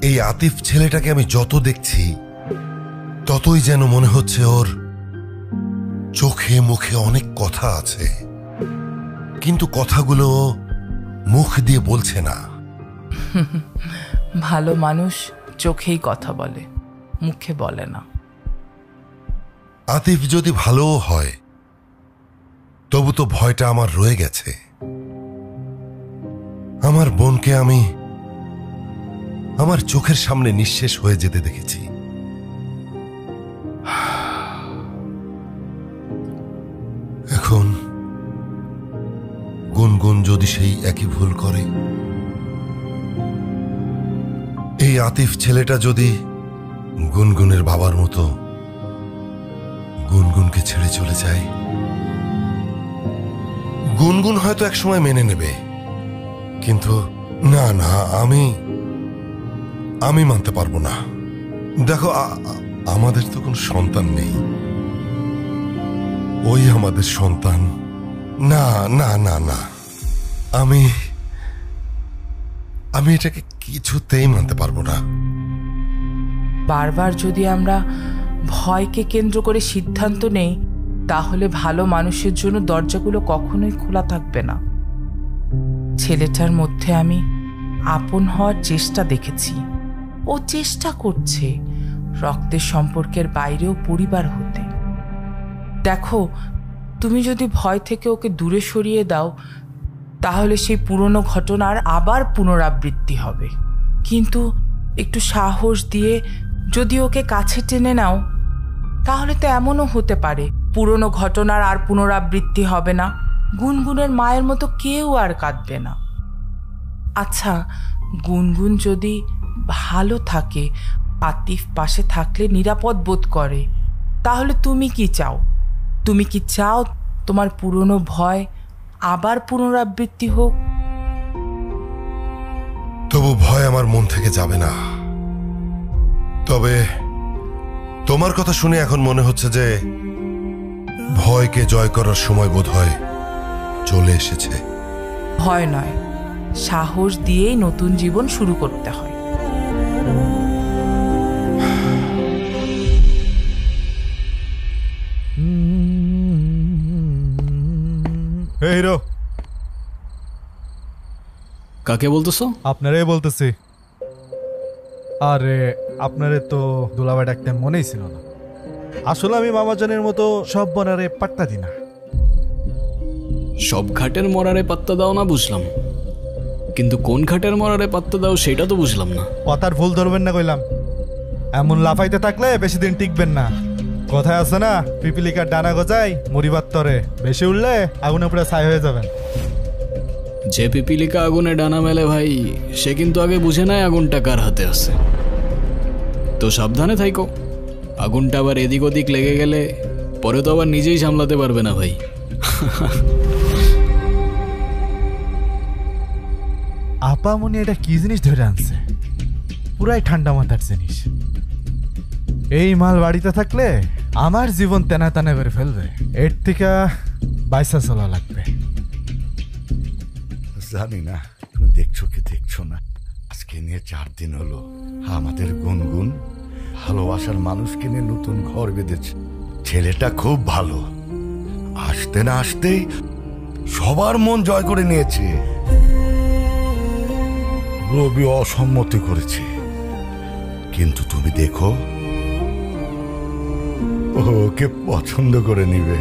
Speaker 3: এই আতিফ ছেলেটাকে আমি যত দেখছি, ততই যেন মনে হচ্ছে ওর চোখে মুখে অনেক কথা আছে, কিন্তু কথাগুলো মুখ দিয়ে বলছে না।
Speaker 11: ভালো মানুষ চোখেই কথা বলে, মুখে বলে না।
Speaker 3: আতিফ যদি ভালোও হয়, তবু তো ভয়টা আমার রয়ে গেছে। আমার বোনকে আমি আমার চোখের সামনে নিঃশেষ হয়ে যেতে দেখেছি। এখন গুনগুন যদি সেই একই ভুল করে, এই আতিফ ছেলেটা যদি গুনগুনের বাবার মতো গুনগুনকে ছেড়ে চলে যায়, গুনগুন হয়তো একসময় মেনে নেবে, কিন্তু না না, আমি মানতে পারবো না। দেখো, আমাদের তো কোনো সন্তান নেই, ওই আমাদের সন্তান। না না না না, আমি এটাকে কিছুতেই মানতে পারবো না।
Speaker 11: বারবার যদি আমরা ভয়কে কেন্দ্র করে সিদ্ধান্ত নেই, তাহলে ভালো মানুষের জন্য দরজাগুলো কখনোই খোলা থাকবে না। ছেলেটার মধ্যে আমি আপন হওয়ার চেষ্টা দেখেছি। ও চেষ্টা করছে রক্তের সম্পর্কের বাইরেও পরিবার হতে। দেখো, তুমি যদি ভয় থেকে ওকে দূরে সরিয়ে দাও, তাহলে সেই পুরনো ঘটনার আবার পুনরাবৃত্তি হবে। কিন্তু একটু সাহস দিয়ে যদি ওকে কাছে টেনে নাও, তাহলে তো এমনও হতে পারে পুরনো ঘটনার আর পুনরাবৃত্তি হবে না, গুনগুনের মায়ের মতো কেউ আর কাঁদবে না। আচ্ছা, গুনগুন যদি ভালো থাকে, আতিফ পাশে থাকলে নিরাপদ বোধ করে, তাহলে তুমি কি চাও? তুমি কি চাও তোমার পুরনো ভয় আবার পুনরাবৃত্তি হোক?
Speaker 3: তবু ভয় আমার মন থেকে যাবে না। তবে তোমার কথা শুনে এখন মনে হচ্ছে যে ভয়কে জয় করার সময় বোধহয় চলে এসেছে।
Speaker 11: ভয় নয়, সাহস দিয়েই নতুন জীবন শুরু করতে হয়।
Speaker 13: হিরো,
Speaker 1: কাকে বলতেছো?
Speaker 13: আপনারে বলতেছি। আরে আপনারে তো দুলাভাই ডাকতে মনেই ছিল না। আসলে আমি মামাজানের মতো সব বনারে পাত্তা দিই না।
Speaker 1: সব ঘাটের মরারে পাত্তা দাও না বুঝলাম, কিন্তু কোন ঘাটের মরারে পাত্তা দাও সেটা তো বুঝলাম না।
Speaker 13: কথার ভুল ধরবেন না কইলাম। এমন লাফাইতে থাকলে বেশি দিন টিকবেন না। কথায় আছে না, পিপিলিকার ডানা গজায় মরিবার তরে, বেশি উঠলে আগুনে পুরো ছাই হয়ে যাবেন।
Speaker 1: যে পিপিলিকা আগুনে ডানা মেলে ভাই, সে কিন্তু আগে বুঝে নেয় আগুনটা কার হাতে আছে। তো সাবধানে থাইকো, আগুনটা আবার এদিক ওদিক লেগে গেলে পরে তো আবার নিজেই সামলাতে পারবে না ভাই।
Speaker 13: আপামনি এটা কি জিনিস ধরে আনছে? পুরাই ঠান্ডা মাথার জিনিস। এই মাল বাড়িতে থাকলে আমার জীবন তেনা তেনা করে ফেলবে। এর থেকে বাইসা চলা লাগবে।
Speaker 5: জানি না তুমি দেখছো কি দেখছো না, আজকে নিয়ে 4 দিন হলো আমাদের গুনগুন ভালোবাসার মানুষকে নিয়ে নতুন ঘর বেঁধেছে। ছেলেটা খুব ভালো, আসতে না আসতেই সবার মন জয় করে নিয়েছে। রবি অসম্মতি করেছে, কিন্তু তুমি দেখো ওকে পছন্দ করে নিবে।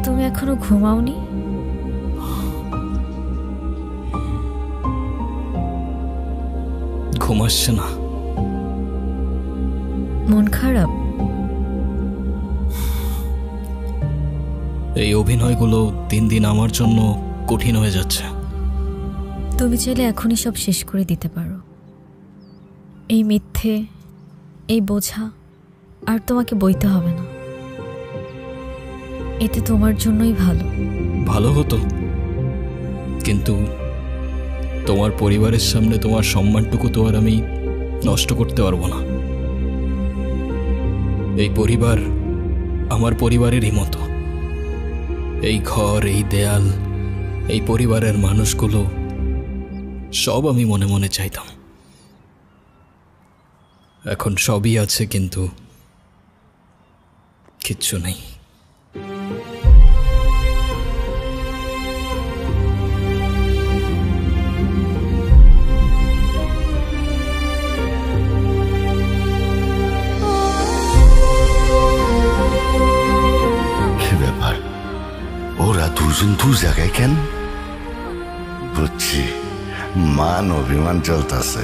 Speaker 7: তুমি এখনো ঘুমাওনি?
Speaker 1: ঘুম আসছে না।
Speaker 7: মন খারাপ?
Speaker 1: এই অভিনয়গুলো দিন দিন আমার জন্য কঠিন হয়ে যাচ্ছে।
Speaker 7: তুমি চাইলে এখনই সব শেষ করে দিতে পারো। এই মিথ্যে, এই বোঝা আর তোমাকে বইতে হবে না। এতে তোমার জন্যই ভালো।
Speaker 1: ভালো হতো, কিন্তু তোমার পরিবারের সামনে তোমার সম্মানটুকু তো আর আমি নষ্ট করতে পারবো না। এই পরিবার আমার পরিবারেরই মতো। এই ঘর, এই দেয়াল, এই পরিবারের মানুষগুলো সব আমি মনে মনে চাইতাম। এখন সবই আছে, কিন্তু কিচ্ছু নেই।
Speaker 5: ওরা দুজন দু জায়গায় কেন? বুঝছি, মান অভিমান চলতেছে।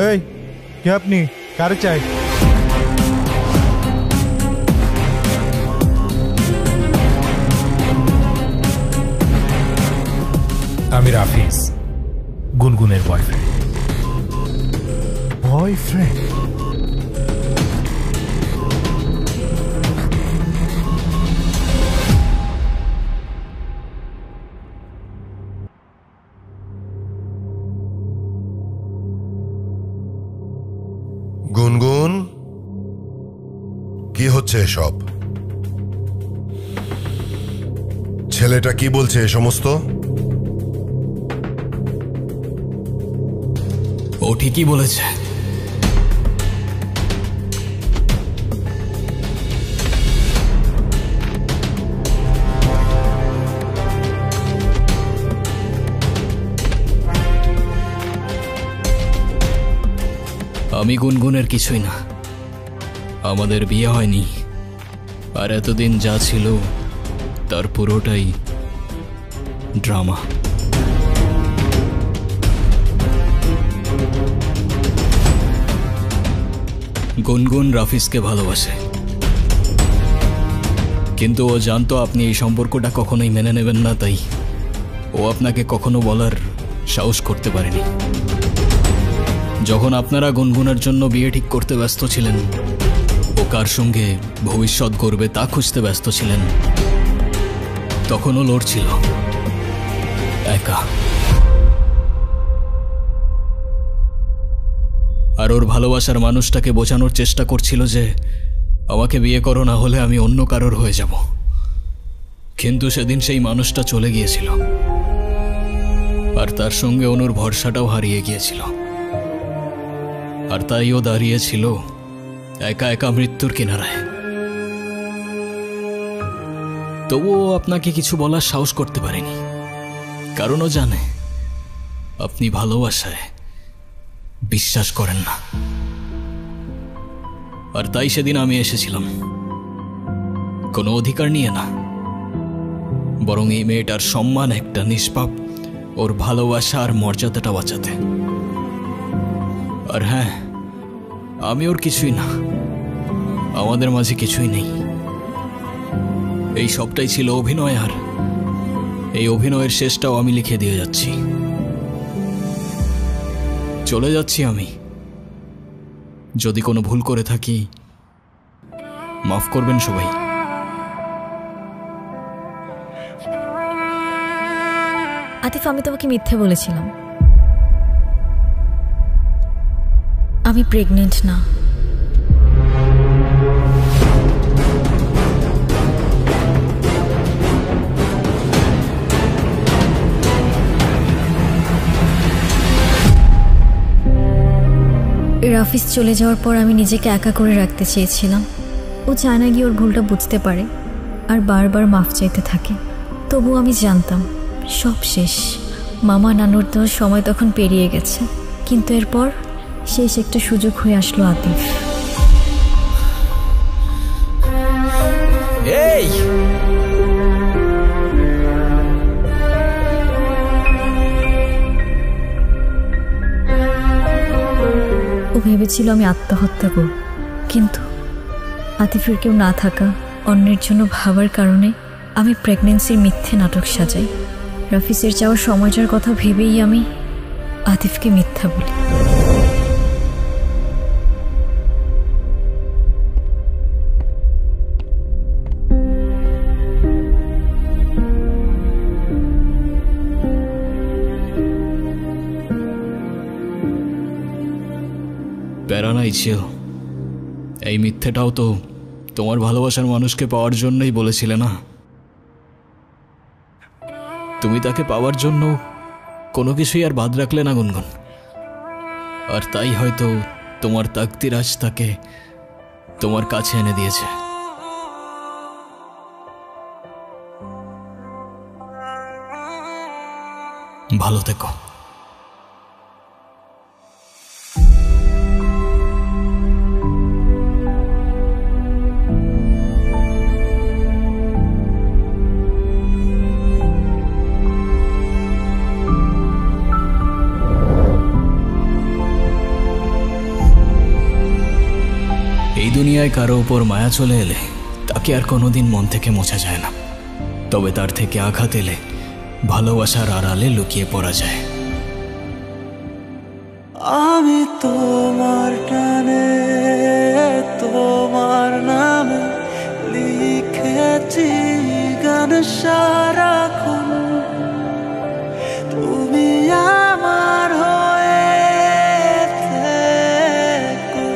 Speaker 13: এই কে আপনি? কারে চাই?
Speaker 9: আমি রাফিজ, গুনগুনের বয়ফ্রেন্ড।
Speaker 13: বয়ফ্রেন্ড?
Speaker 3: গুনগুন, কি হচ্ছে এসব? ছেলেটা কি বলছে এ সমস্ত?
Speaker 1: ও ঠিকই বলেছে। আমি গুনগুনের কিছুই না। আমাদের বিয়ে হয়নি, আর এতদিন যা ছিল তার পুরোটাই ড্রামা। গুনগুন রাফিজকে ভালোবাসে, কিন্তু ও জানতো আপনি এই সম্পর্কটা কখনোই মেনে নেবেন না, তাই ও আপনাকে কখনো বলার সাহস করতে পারেনি। যখন আপনারা গুনগুনের জন্য বিয়ে ঠিক করতে ব্যস্ত ছিলেন, ও কার সঙ্গে ভবিষ্যৎ গড়বে তা খুঁজতে ব্যস্ত ছিলেন, তখন ও লড়ছিল একা। আর ওর ভালোবাসার মানুষটাকে বোঝানোর চেষ্টা করছিল যে আমাকে বিয়ে করো, না হলে আমি অন্য কারোর হয়ে যাব। কিন্তু সেদিন সেই মানুষটা চলে গিয়েছিল, আর তার সঙ্গে অনুর ভরসাটাও হারিয়ে গিয়েছিল। আর তাই ও দাঁড়িয়েছিল একা একা মৃত্যুর কিনারায়। তবুও আপনাকে কিছু বলার সাহস করতে পারেনি, কারণ ও জানে আপনি ভালোবাসায় বিশ্বাস করেন না। আর তাই সেদিন আমি এসেছিলাম, কোনো অধিকার নিয়ে না, বরং এই মেয়েটার সম্মান একটা নিষ্পাপ, ওর ভালোবাসা আর মর্যাদাটা বাঁচাতে। আর হ্যাঁ, আমি ওর কিছুই না, আমাদের মাঝে কিছুই নেই। এই সবটাই ছিল অভিনয়, আর এই অভিনয়ের শেষটাও আমি লিখে দিয়ে যাচ্ছি। চলে যাচ্ছি আমি। যদি কোনো ভুল করে থাকি মাফ করবেন সবাই।
Speaker 7: আতিফ, আমি তোমাকে মিথ্যে বলেছিলাম। আমি প্রেগনেন্ট না। রাফিজ চলে যাওয়ার পর আমি নিজেকে একা করে রাখতে চেয়েছিলাম। ও চায় না গিয়ে ওর ভুলটা বুঝতে পারে আর বারবার মাফ চাইতে থাকে। তবু আমি জানতাম সব শেষ, মামা নানুর দেওয়ার সময় তখন পেরিয়ে গেছে। কিন্তু এরপর শেষ একটা সুযোগ হয়ে আসলো আতিফ।
Speaker 10: এই
Speaker 7: ও ভেবেছিল আমি আত্মহত্যা করব, কিন্তু আতিফের কেউ না থাকা, অন্যের জন্য ভাবার কারণে আমি প্রেগনেন্সির মিথ্যে নাটক সাজাই। রাফিজের যাওয়ার সময়টার কথা ভেবেই আমি আতিফকে মিথ্যা বলি।
Speaker 1: প্যারা নাই ছিল, এই মিথ্যেটাও তো তোমার ভালোবাসার মানুষকে পাওয়ার জন্যই বলেছিলে না? তুমি তাকে পাওয়ার জন্য কোনো কিছুই আর বাদ রাখলে না গুনগুন, আর তাই হয়তো তোমার তাকদির আজ তাকে তোমার কাছে এনে দিয়েছে। ভালো থেকো। এই দুনিয়ায় কারো উপর মায়া চলে এলে তাকে আর কোনোদিন মন থেকে মোছা যায় না, তবে তার থেকে আঘাত এলে ভালোবাসার আড়ালে লুকিয়ে পড়া যায়।
Speaker 12: আমি তোমার টানে তোমার নামে লিখেছি গান সারাক্ষণ, তুমি আমার হয়ে থেকো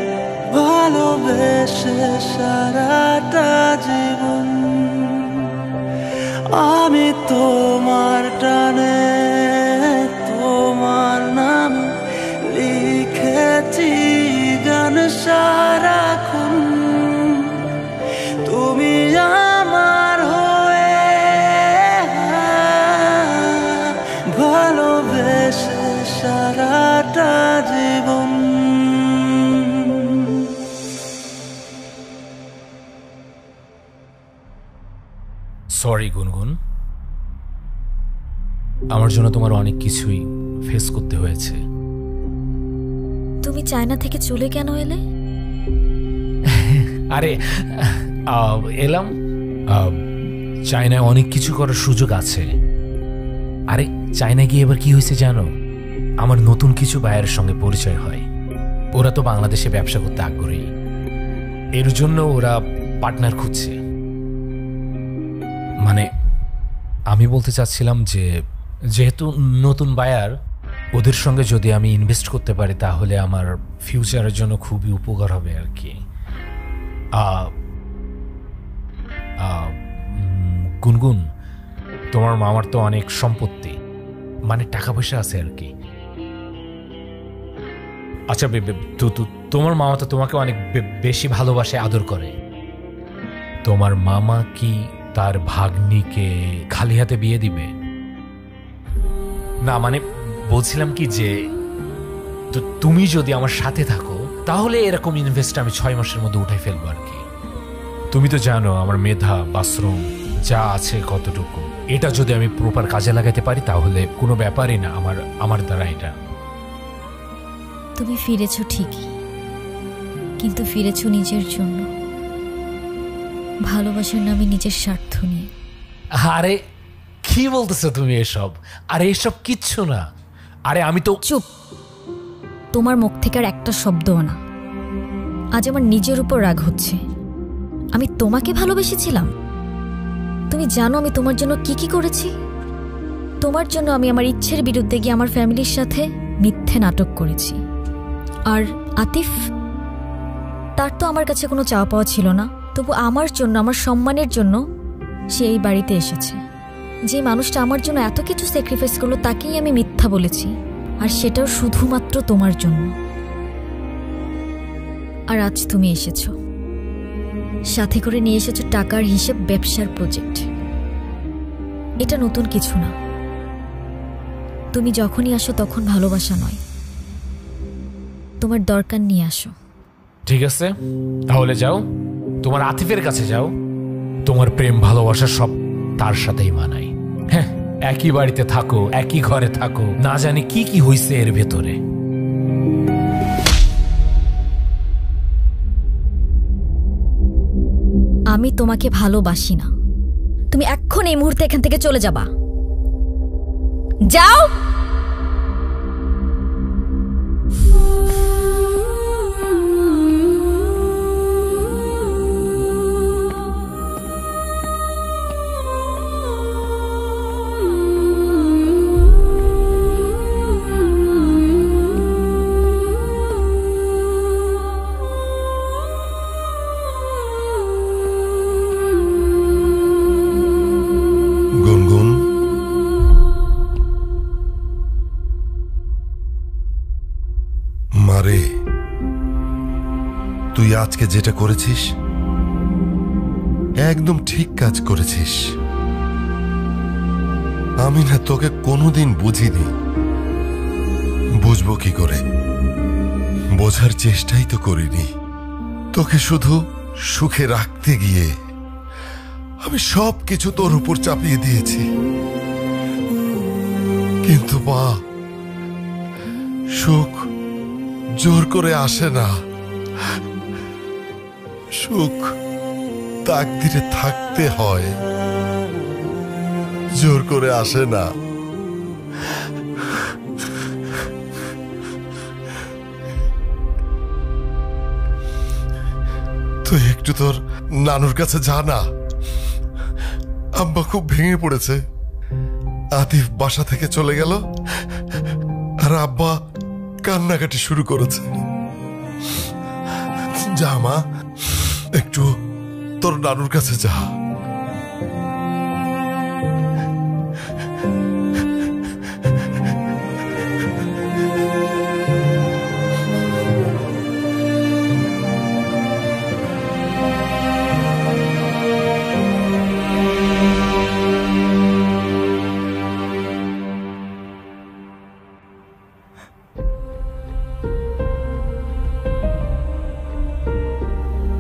Speaker 12: ভালোবেসে সারাটা জীবন। আমি তোমার টানে তোমার নামে লিখেছি গান সারাক্ষণ, তুমি আমার হয়ে ভালোবেসে সারাটা জীবন।
Speaker 9: সরি গুনগুন, আমার জন্য তোমার অনেক কিছুই ফেস করতে হয়েছে।
Speaker 7: তুমি চায়না থেকে চলে কেন এলে?
Speaker 9: আরে এলাম, চায়নায় অনেক কিছু করার সুযোগ আছে। আরে চায়না গিয়ে এবার কি হয়েছে জানো? আমার নতুন কিছু বায়ারের সঙ্গে পরিচয় হয়। ওরা তো বাংলাদেশে ব্যবসা করতে আগ্রহী, এর জন্য ওরা পার্টনার খুঁজছে। মানে আমি বলতে চাচ্ছিলাম যে যেহেতু নতুন বায়ার, ওদের সঙ্গে যদি আমি ইনভেস্ট করতে পারি তাহলে আমার ফিউচারের জন্য খুবই উপকার হবে আর কি। গুনগুন, তোমার মামার তো অনেক সম্পত্তি, মানে টাকা পয়সা আছে আর কি। আচ্ছা তোমার মামা তো তোমাকে অনেক বেশি ভালোবাসে, আদর করে। তোমার মামা কি তার ভাগ্নিকে খালি হাতে বিয়ে দিবে? না মানে বলছিলাম কি যে তুমি যদি আমার সাথে থাকো তাহলে এরকম ইনভেস্ট আমি 6 মাসের মধ্যে উঠাই ফেলবো আর কি। তুমি তো জানো আমার মেধা বাথরুম যা আছে কতটুকু। এটা যদি আমি প্রপার কাজে লাগাতে পারি তাহলে কোনো ব্যাপারই না আমার দ্বারা এটা।
Speaker 7: তুমি ফিরেছ ঠিকই, কিন্তু ফিরেছ নিজের জন্য, ভালোবাসার নামে নিজের স্বার্থ নিয়ে।
Speaker 9: আরে কি বলতেছো তুমি এসব? আরে এসব কিচ্ছু না। আরে আমি তো
Speaker 7: চুপ, তোমার মুখ থেকে আর একটা শব্দও না। আজ আমার নিজের উপর রাগ হচ্ছে। আমি তোমাকে ভালোবেসেছিলাম। তুমি জানো আমি তোমার জন্য কি কি করেছি? তোমার জন্য আমি আমার ইচ্ছের বিরুদ্ধে গিয়ে আমার ফ্যামিলির সাথে মিথ্যে নাটক করেছি। আর আতিফ, তার তো আমার কাছে কোনো চাওয়া পাওয়া ছিল না, তবু আমার জন্য, আমার সম্মানের জন্য সে এই বাড়িতে এসেছে। যে মানুষটা আমার জন্য এত কিছু স্যাক্রিফাইস করলো তাকেই আমি মিথ্যা বলেছি, আর সেটাও শুধুমাত্র তোমার জন্য। আর আজ তুমি এসেছো, সাথে করে নিয়ে এসেছো টাকার হিসেব, ব্যবসার প্রজেক্ট। এটা নতুন কিছু না। তুমি যখনই আসো তখন ভালোবাসা নয়, তোমার দরকার নিয়ে আসো।
Speaker 9: ঠিক আছে, তাহলে যাও, তোমার আতিফের কাছে যাও। তোমার প্রেম ভালোবাসা সব তার সাথেই মানায়। হ্যাঁ, একই বাড়িতে থাকো, একই ঘরে থাকো, না জানি কি কি হইছে এর ভেতরে।
Speaker 7: আমি তোমাকে ভালোবাসি না। তুমি এখন এই মুহূর্তে এখান থেকে চলে যাবা। যাও।
Speaker 3: তুই আজকে যেটা করেছিস একদম ঠিক কাজ করেছিস। আমি না তোকে কোনোদিন বুঝিনি, বুঝবো কি করে? বোঝার চেষ্টাই তো করিনি। তোকে শুধু সুখে রাখতে গিয়ে আমি সব কিছু তোর উপর চাপিয়ে দিয়েছি। কিন্তু মা, সুখ জোর করে আসে না। সুখ তাকদিরে থাকতে হয়, জোর করে আসে না। তুই একটু তোর নানুর কাছে যা না। আব্বা খুব ভেঙে পড়েছে। আতিফ বাসা থেকে চলে গেল আর আব্বা কান্নাকাটি শুরু করেছে। যা মা, একটু তোর নানুর কাছে যা।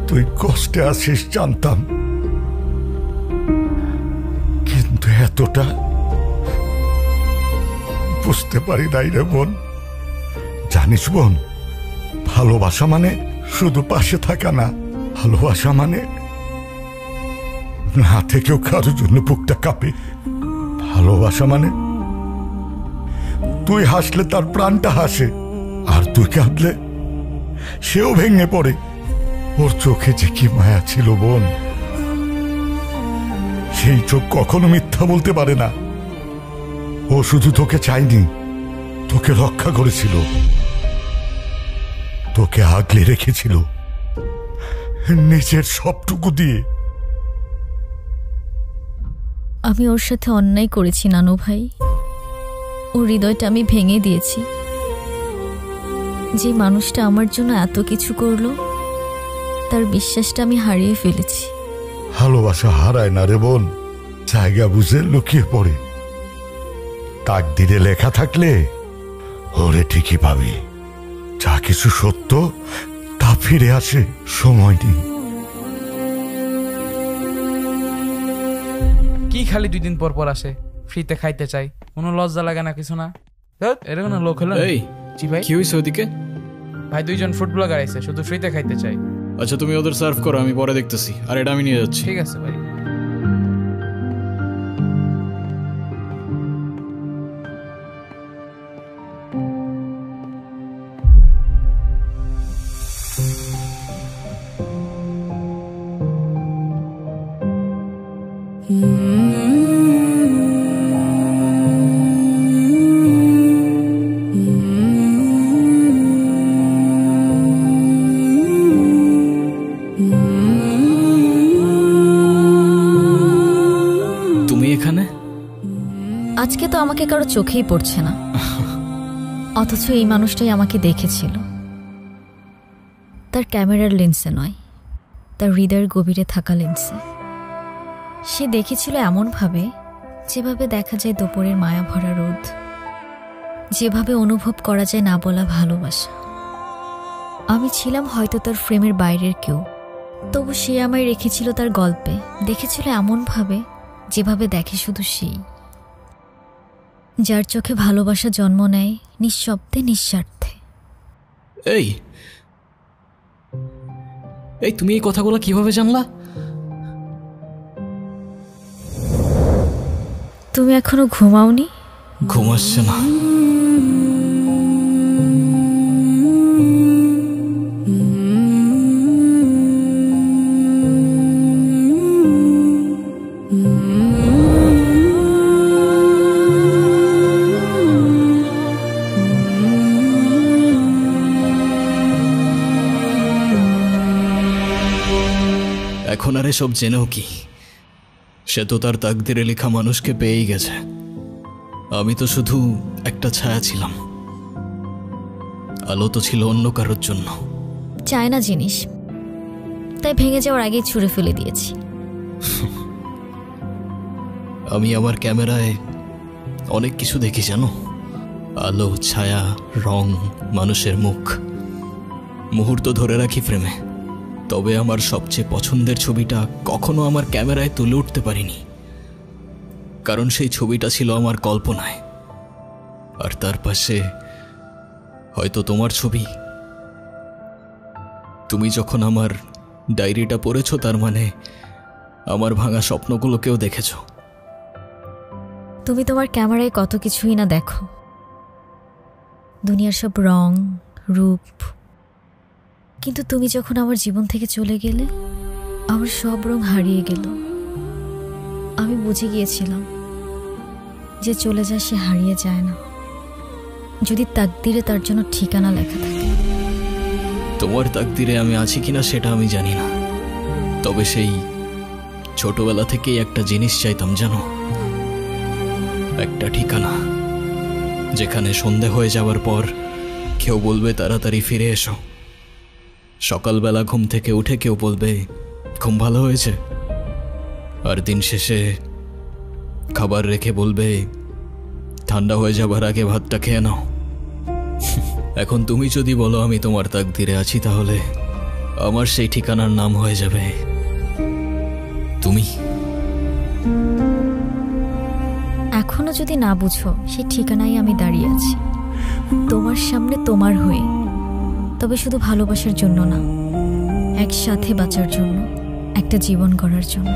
Speaker 5: তুই কষ্টে আছিস জানতাম, কিন্তু এতটা বুঝতে পারি নাই রে বোন। জানিস বোন, ভালোবাসা মানে শুধু পাশে থাকা না। ভালোবাসা মানে না থেকেও কারোর জন্য বুকটা কাঁপে। ভালোবাসা মানে তুই হাসলে তার প্রাণটা হাসে, আর তুই কাঁদলে সেও ভেঙে পড়ে। ওর চোখে যে কি মায়া ছিল বোন, সেই চোখ কখনো মিথ্যা বলতে পারে না। ও শুধু তোকে চায়নি, তোকে রক্ষা করেছিল, তোকে আগলে রেখেছিল নিজের সবটুকু দিয়ে।
Speaker 7: আমি ওর সাথে অন্যায় করেছি নানু ভাই। ওর হৃদয়টা আমি ভেঙে দিয়েছি। যে মানুষটা আমার জন্য এত কিছু করলো, তার বিশ্বাসটা আমি হারিয়ে ফেলেছি।
Speaker 5: ভালোবাসা হারায় না রে বোন, জায়গা বুঝে লুকিয়ে পড়ে। তাকদিরে লেখা থাকলে ওরে ঠিকই পাবি। যা কিছু সত্য তা ফিরে আসে, সময় নেই।
Speaker 14: কি খালি 2 দিন পর পর আসে, ফ্রিতে খাইতে চাই, কোনো লজ্জা লাগে না কিছু না? এরকম না লোক হলো।
Speaker 1: এই
Speaker 14: জি ভাই,
Speaker 1: কি হইছে ওদিকে?
Speaker 14: ভাই 2 জন ফুড ব্লগার আইছে, শুধু ফ্রিতে খাইতে চাই।
Speaker 1: আচ্ছা তুমি ওদের সার্ভ করো, আমি পরে দেখতেছি। আর এটা আমি নিয়ে যাচ্ছি।
Speaker 14: ঠিক আছে ভাই।
Speaker 7: আজকে তো আমাকে কারো চোখেই পড়ছে না, অথচ এই মানুষটাই আমাকে দেখেছিল। তার ক্যামেরার লেন্সে নয়, তার হৃদয়ের গভীরে থাকা লেন্সে। সে দেখেছিল এমনভাবে যেভাবে দেখা যায় দুপুরের মায়া ভরা রোদ, যেভাবে অনুভব করা যায় না বলা ভালোবাসা। আমি ছিলাম হয়তো তার ফ্রেমের বাইরের কেউ, তবু সে আমায় রেখেছিল তার গল্পে। দেখেছিল এমনভাবে যেভাবে দেখে শুধু সেই, যার চোখে ভালোবাসা জন্ম নেয় নিঃশব্দে নিঃস্বার্থে।
Speaker 1: এই এই তুমি এই কথাগুলো কিভাবে জানলা?
Speaker 7: তুমি এখনো ঘুমাওনি?
Speaker 1: ঘুমাচ্ছে না। এখন আর এসব জেনেও কি? সে তো তার তাকদিরে লেখা মানুষকে পেয়েই গেছে। আমি তো শুধু একটা ছায়া ছিলাম, আলো তো ছিল অন্য কারোর জন্য।
Speaker 7: চায় না জিনিস, তাই ভেঙে যাওয়ার আগেই ছুঁড়ে ফেলে দিয়েছি।
Speaker 1: আমি আমার ক্যামেরায় অনেক কিছু দেখি জানো, আলো, ছায়া, রং, মানুষের মুখ, মুহূর্ত ধরে রাখি ফ্রেমে। তবে আমার সবচেয়ে পছন্দের ছবিটা কখনো আমার ক্যামেরায় তুলে উঠতে পারিনি, কারণ সেই ছবিটা ছিল আমার কল্পনায়। আর তার পাশে হয়তো তোমার ছবি। তুমি যখন আমার ডায়েরিটা পড়েছো, তার মানে আমার ভাঙা স্বপ্নগুলোকেও দেখেছো।
Speaker 7: তুমি তোমার ক্যামেরায় কত কিছুই না দেখো, দুনিয়ার সব রং, রূপ। কিন্তু তুমি যখন আমার জীবন থেকে চলে গেলে, আমার সব রং হারিয়ে গেল। আমি বুঝে গিয়েছিলাম যে চলে যায় সে হারিয়ে যায় না, যদি তাকদিরে তার জন্য ঠিকানা লেখা থাকে।
Speaker 1: তোমার তাকদিরে আমি আছি কিনা সেটা আমি জানি না, তবে সেই ছোটবেলা থেকেই একটা জিনিস চাইতাম জানো, একটা ঠিকানা, যেখানে সন্ধে হয়ে যাওয়ার পর কেউ বলবে তাড়াতাড়ি ফিরে এসো। সকালবেলা ঘুম থেকে উঠে কেউ বলবে ঘুম ভালো হয়েছে, আর দিন শেষে খাবার রেখে বলবে ঠান্ডা হয়ে যাবার আগে ভাতটা খেয়ে নাও। এখন তুমি যদি বলো আমি তোমার তাকদিরে আছি, তাহলে আমার সেই ঠিকানার নাম হয়ে যাবে তুমি।
Speaker 7: এখনো যদি না বুঝো সেই ঠিকানায় আমি দাঁড়িয়ে আছি, তোমার সামনে, তোমার হয়ে। তবে শুধু ভালোবাসার জন্য না, একসাথে বাঁচার জন্য, একটা জীবন গড়ার জন্য,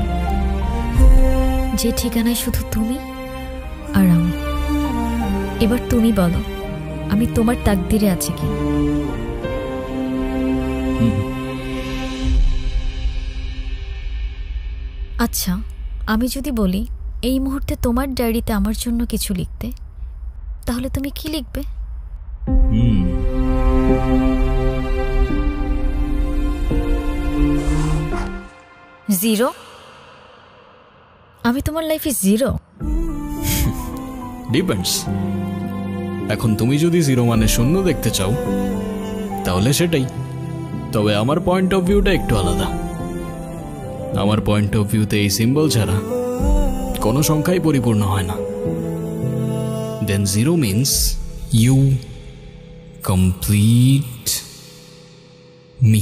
Speaker 7: যে ঠিকানায় শুধু তুমি আর আমি। এবার তুমি বলো আমি তোমার তাকদিরে আছি কি? আচ্ছা, আমি যদি বলি এই মুহূর্তে তোমার ডায়েরিতে আমার জন্য কিছু লিখতে, তাহলে তুমি কি লিখবে? 0? আমি তোমার লাইফে 0?
Speaker 1: ডিপেন্ডস। এখন তুমি যদি 0 মানে 0 দেখতে চাও, তাহলে সেটাই। তবে আমার পয়েন্ট অফ ভিউটা একটু আলাদা। আমার পয়েন্ট অফ ভিউতে এই সিম্বল ছাড়া কোনো সংখ্যাই পরিপূর্ণ হয় না। দেন 0 মিন্স ইউ কমপ্লিট মি।